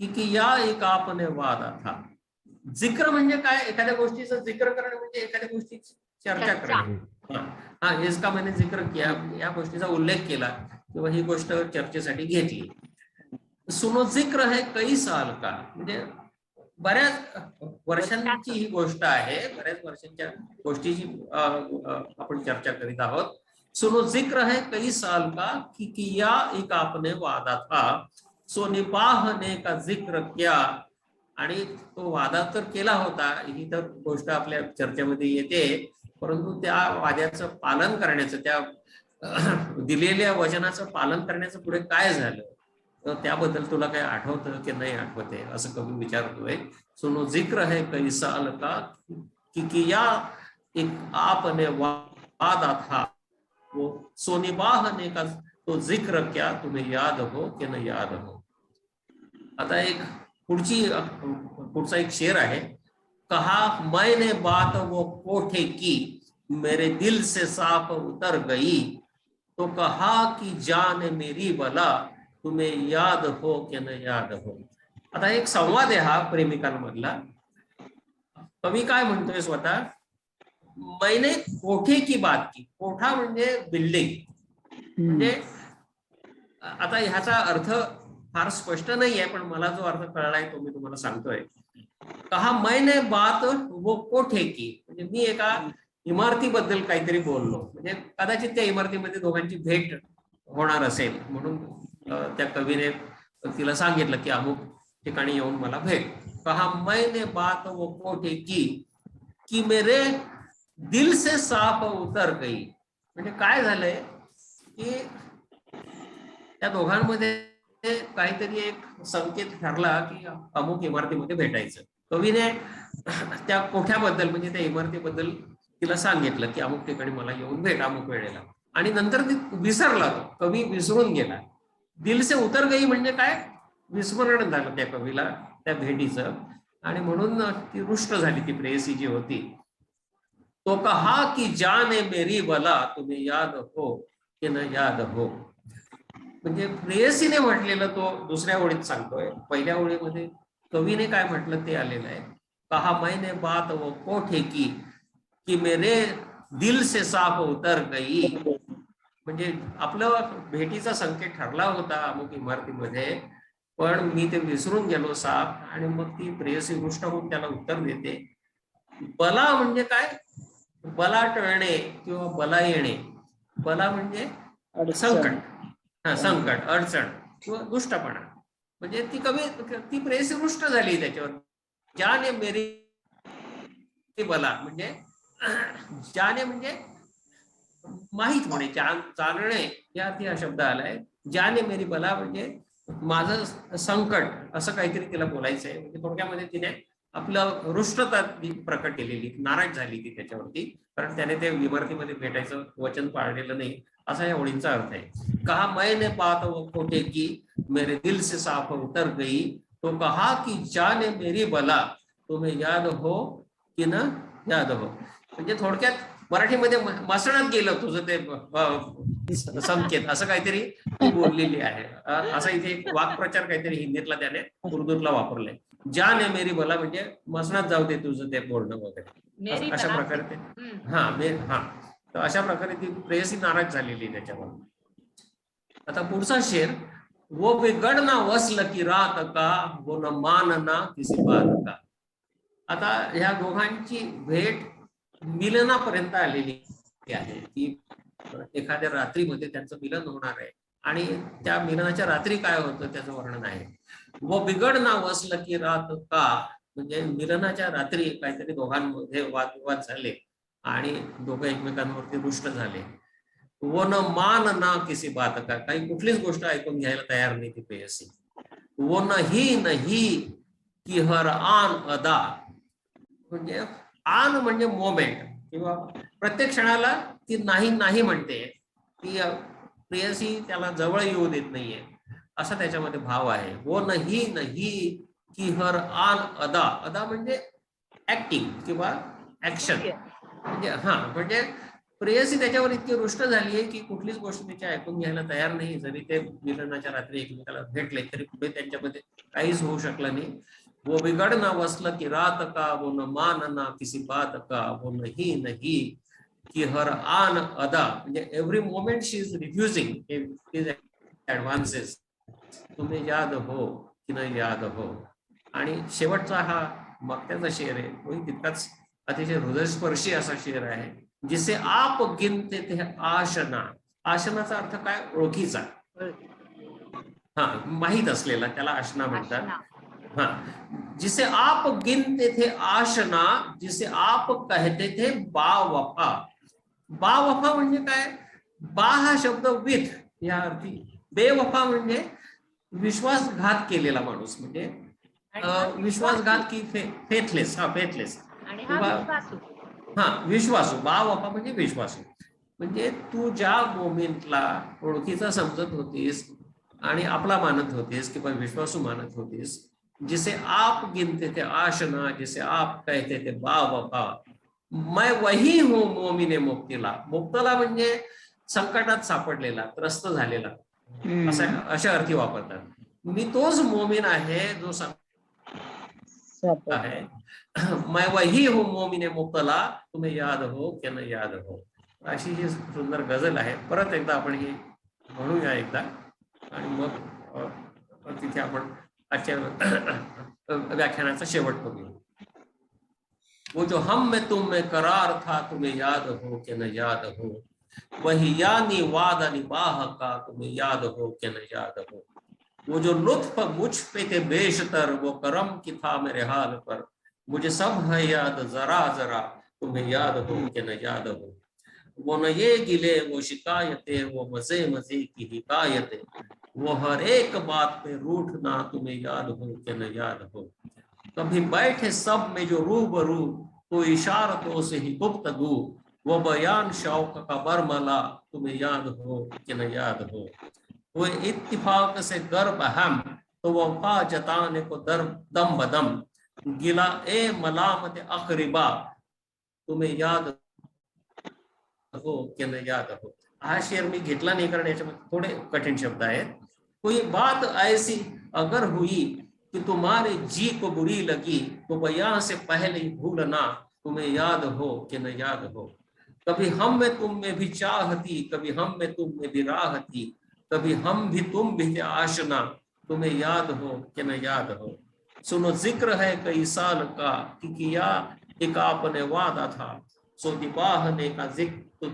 कि या एक आपने वादा था. जिक्र म्हणजे काय? एखाद्या गोष्टीचं जिक्र करणं म्हणजे एखाद्या गोष्टीची चर्चा करणे. इसका मैंने जिक्र किया, या गोष्टीचा उल्लेख केला किंवा ही गोष्ट चर्चेसाठी घेतली. सुनो जिक्र है कई साल का म्हणजे बऱ्याच वर्षांची ही गोष्ट आहे, बऱ्याच वर्षांच्या गोष्टीची आपण चर्चा करीत आहोत. सुनो जिक्र है कई साल का कि किया एक आपने वादा था, सो निबाहने का जिक्र क्या. आणि तो वादा तर केला होता, ही तर गोष्ट आपल्या चर्चेमध्ये येते, परंतु त्या वाद्याचं पालन करण्याचं, त्या दिलेल्या वचनाचं पालन करण्याचं पुढे काय झालं, तर त्याबद्दल तुला काय आठवतं की नाही आठवते, असं कवी विचारतोय. सुनो जिक्र है कई साल का कि किया एक आपने वादा था, वो सोनिबाहने का तो जिक्र क्या तुम्हें याद हो कि न याद हो. आता एक पुढचा एक शेर आहे. कहा मैंने बात वो कोठे की, मेरे दिल से साफ उतर गई, तो कहा कि जान मेरी भला तुम्हें याद हो कि न याद हो. आता एक संवाद आहे हा प्रेमिकांमधला. कवी काय म्हणतोय स्वतः, मैंने कोठे की बात की. कोठा म्हणजे बिल्डिंग. म्हणजे आता ह्याचा अर्थ फार स्पष्ट नाहीये, पण मला जो अर्थ कळलाय तो मी तुम्हाला सांगतोय. कहा मैंने बात वो कोठे की, म्हणजे मी एका इमारतीबद्दल काहीतरी बोललो, म्हणजे कदाचित त्या इमारतीमध्ये दोघांची भेट होणार असेल, म्हणून त्या कवीने तिला सांगितलं की अमुक ठिकाणी येऊन मला भेट. कहा मैंने बात वो कोठे की कि मेरे दिल से साफ उतर गई. म्हणजे काय झालंय की त्या दोघांमध्ये काहीतरी एक संकेत ठरला की अमुक इमारतीमध्ये भेटायचं. कवीने त्या कोठ्याबद्दल म्हणजे त्या इमारतीबद्दल तिला सांगितलं की अमुक ठिकाणी मला येऊन भेट अमुक वेळेला, आणि नंतर ती विसरला, तो कवी विसरून गेला. दिल से उतर गई म्हणजे काय, विस्मरण झालं त्या कवीला त्या भेटीचं, आणि म्हणून ती रुष्ट झाली ती प्रेयसी जी होती. तो कहा की जाने मेरी भला तुम्हें याद हो की न याद हो. म्हणजे प्रेयसीने म्हटलेलं तो दुसऱ्या ओळीत सांगतोय. पहिल्या ओळीमध्ये कवीने काय म्हटलं ते आलेलं आहे. कहा मैंने बात वो कोठे की कि मेरे दिल से साफ उतर गई. म्हणजे आपलं भेटीचा संकेत ठरला होता अमुक इमारतीमध्ये, पण मी ते विसरून गेलो साफ. आणि मग ती प्रेयसी रुष्ट होऊन त्याला उत्तर देते. बला म्हणजे काय, बला टळणे किंवा बला येणे. बला म्हणजे संकट, संकट, अडचण किंवा दुष्टपणा. म्हणजे ती प्रेयसी रुष्ट झाली त्याच्यावर. जाने मेरी बला म्हणजे जाने म्हणजे माहित होणे, जाणणे या अर्थी हा शब्द आलाय. जाने मेरी बला म्हणजे माझं संकट, असं काहीतरी तिला बोलायचंय. म्हणजे थोडक्यामध्ये तिने आपलं रुष्टता प्रकट केलेली, नाराज झाली ती त्याच्यावरती, कारण त्याने त्या इमारतीमध्ये भेटायचं वचन पाळलेलं नाही, असा या ओळींचा अर्थ आहे. कहा मैंने बात वो कोठे की मेरे दिल से साफ उतर गई, तो कहा की जाने मेरी भला तुम्हें याद हो की न याद हो. म्हणजे थोडक्यात मराठीमध्ये मसणात गेलं तुझं ते संकेत, असं काहीतरी ती बोललेली आहे. असा इथे एक वाक्प्रचार काहीतरी हिंदीतला त्याने उर्दूतला वापरलाय. जाने मेरी भला म्हणजे मसणात जाऊ दे तुझं ते बोलणं वगैरे, अशा प्रकारे ते तर अशा प्रकारे ती प्रेयसी नाराज झालेली त्याच्यावर. आता पुढचा शेर. वो बिगड़ना वसल की रात का, वो न मानना किसी बात का. आता ह्या दोघांची भेट मिलनापर्यंत आलेली आहे, की एखाद्या रात्रीमध्ये त्यांचं मिलन होणार आहे, आणि त्या मिलनाच्या रात्री काय होतं त्याचं वर्णन आहे. वो बिगड़ना वसल की रात का म्हणजे मिलनाच्या रात्री काहीतरी दोघांमध्ये वादविवाद झाले आणि दोघं एकमेकांवरती रुष्ट झाले. वो न मानना किसी बात का, काही कुठलीच गोष्ट ऐकून घ्यायला तयार नाही ती प्रेयसी. वो नहीं की हर आन अदा म्हणजे आन म्हणजे मोमेंट किंवा प्रत्येक क्षणाला ती नाही नाही म्हणते. ती प्रेयसी त्याला जवळ येऊ देत नाहीये, असा त्याच्यामध्ये भाव आहे. वो नहीं की हर आन अदा. अदा म्हणजे ऍक्टिंग किंवा ऍक्शन. म्हणजे म्हणजे प्रेयसी त्याच्यावर इतकी रुष्ट झाली आहे की कुठलीच गोष्ट तिच्या ऐकून घ्यायला तयार नाही. जरी ते मिलनाच्या रात्री एकमेकाला भेटले तरी पुढे त्यांच्यामध्ये काहीच होऊ शकलं नाही. वो बिगड़ना वसल की रात का, वो न मानना किसी बात का, वो नहीं की हर आन अदा म्हणजे every moment she is refusing his advances. तुम्हें याद हो की न याद हो. आणि शेवटचा हा मक्त्याचा शेर आहे, तोही तितकाच अतिशय हृदयस्पर्शी असा शेर आहे. जिसे आप गिनते थे आशना. आशनाचा अर्थ काय? ओळखीचा, हा, माहित असलेला, त्याला आशना म्हणतात. आशना. हाँ, जिसे आप गिनते थे आशना, जिसे आप कहते थे बावफा. बावफा म्हणजे काय? बा हा शब्द विथ या अर्थी, बेवफा म्हणजे विश्वासघात केलेला माणूस, म्हणजे विश्वासघात की फेथलेस. हा, फेथलेस. आणि हा किंवा विश्वासू. हा, विश्वासू. बावफा म्हणजे विश्वासू. म्हणजे तू ज्या मोमेंटला ओळखीचा समजत होतीस आणि आपला मानत होतीस किंवा विश्वासू मानत होतीस, जिसे आप गिनते थे आशना, जिसे आप कहते थे बावफा, मैं वही हूँ मोमिने मुब्तला. मुब्तला म्हणजे संकटात सापडलेला, त्रस्त झालेला, अशा अर्थी वापरतात. मी तोच मोमीन आहे जो है. मैं वही हूँ मोमिने मुब्तला, तुम्हें याद हो क्या न याद हो. अशी ही सुंदर गझल आहे. परत एकदा आपण ही म्हणूया एकदा, आणि मग तिथे आपण आजच्या व्याख्यानाचा शेवट करूया. वो जो हम में तुम में करार था, तुम्हें याद हो कि न याद हो. वही यानी वादा निबाह का, तुम्हें याद हो कि न याद हो. वो जो लुत्फ मुझ पे थे बेशतर, वो करम की था मेरे हाल पर. मुझे सब है याद जरा जरा, तुम्हें याद हो कि न याद हो. वो न ये गिले वो शिकायतें, वो मजे मजे की हिकायतें, वो हर एक बात पे रूठना, तुम्हें याद हो कि न याद हो. कभी बैठे सब में जो रूबरू, तो इशारतों से ही गुफ्तगू, वो बयान शौक का बरमला, तुम्हें याद हो कि न याद हो. वो इत्तिफाक से गर्ब हम, तो वफा जताने को दम बदम, गिला ए मलामत अकरिबा, तुम्हें याद हो कि न याद हो. हा शेर मी घेतला नाही, कारण याच्यामध्ये थोडे कठीण शब्द आहेत. कोई बात ऐसी अगर हुई कि तुम्हारे जी को बुरी लगी, तो बयां से पहले ही भूलना, तुम्हें याद हो कि न याद हो. कभी हम में तुम में भी चाहती, कभी हम में तुम में भी राहती, कभी हम भी तुम भी थे आशना, तुम्हें याद हो कि न याद हो. सुनो जिक्र है कई साल का, कि किया एक आपने वादा था, सो निभाने का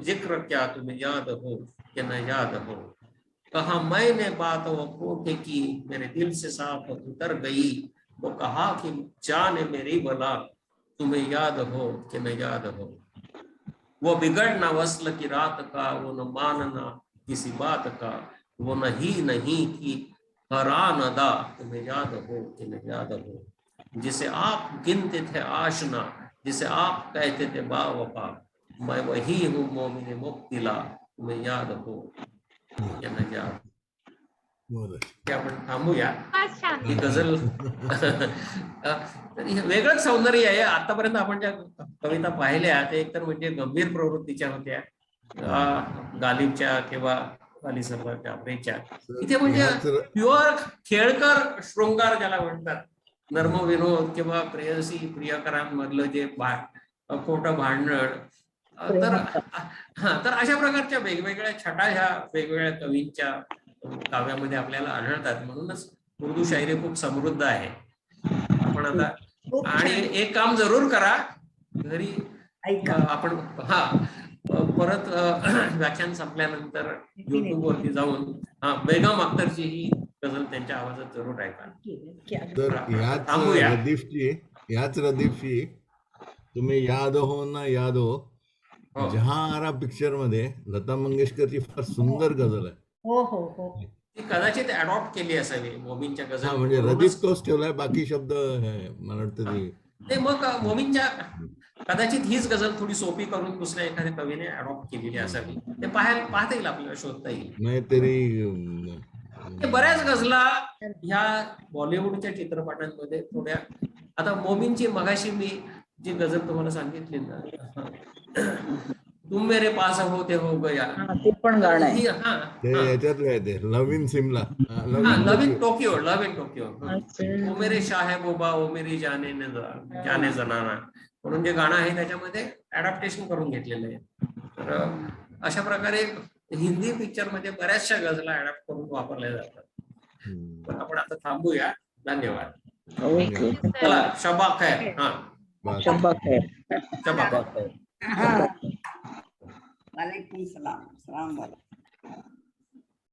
जिक्र क्या, तुम्हें याद हो कि न याद हो. कहा मैंने बात वो खोटे की, मेरे दिल से साफ उतर गई. वो कहा कि जाने मेरी भला, तुम्हें याद हो कि न याद हो. वो बिगड़ना वस्ल की रात का, वो न मानना किसी बात का, वो नहीं की हरान अदा, तुम्हें याद हो कि न याद हो. जिसे आप गिनते थे आशना, जिसे आप कहते थे बावफा, मैं वही हूँ मोमिने मुब्तला, तुम्हें याद हो कि न याद. ते आपण थांबूया. फार छान. ही गझल वेगळंच सौंदर्य आहे. आतापर्यंत आपण ज्या कविता पाहिल्या ते एकतर म्हणजे गंभीर प्रवृत्तीच्या होत्या, गालिबच्या किंवा गाली सरदारच्या, आपरेच्या. इथे म्हणजे प्युअर खेळकर शृंगार ज्याला म्हणतात, नर्म विनोद किंवा प्रेयसी प्रियकरांमधलं जे खोटं भांडण. तर अशा प्रकारच्या वेगवेगळ्या छटा ह्या वेगवेगळ्या कवींच्या काव्यामध्ये आपल्याला आढळतात. म्हणूनच उर्दू शायरी खूप समृद्ध आहे. आपण आता आणि एक काम जरूर करा, घरी आपण परत व्याख्यान संपल्यानंतर युट्यूब वरती जाऊन बेगम अख्तरची ही गझल त्यांच्या आवाजात जरूर ऐका. तर याच रदीफची तुम्ही याद हो ना याद हो, जहां आरा पिक्चर मध्ये लता मंगेशकरची फार सुंदर गझल आहे. हो हो हो. ती कदाचित अडॉप्ट केली असावी मोमीनच्या गझल. म्हणजे रदीफ तोच ठेवलाय, बाकी शब्द मला वाटतं ते मग मोमीनच्या कदाचित हीच गझल थोडी सोपी करून दुसऱ्या एखाद्या कवीने अडॉप्ट केलेली असावी. ते पाहता येईल, आपल्याला शोधता येईल. नाही तरी बऱ्याच गझला ह्या बॉलिवूडच्या चित्रपटांमध्ये थोड्या, आता मोमीनची मगाशी मी जी गझल तुम्हाला सांगितली ना, तुम मेरे पास होते हो गया, ते पण गाणं आहे. याच्यातलं आहे ते love in Simla, love in Tokyo, love in Tokyo. ओ मेरे शाहेबोबा, ओ मेरी जाने जनाना म्हणून जे गाणं आहे त्याच्यामध्ये अडॅप्टेशन करून घेतलेलं आहे. तर अशा प्रकारे हिंदी पिक्चर मध्ये बऱ्याचशा गझला अडॅप्ट करून वापरल्या जातात. पण आपण आता थांबूया. धन्यवाद. ओके. चला, शबा खैर. शब्बा खैर. शबा खैर. वालेकुम सलाम. सलाम वालेकुम.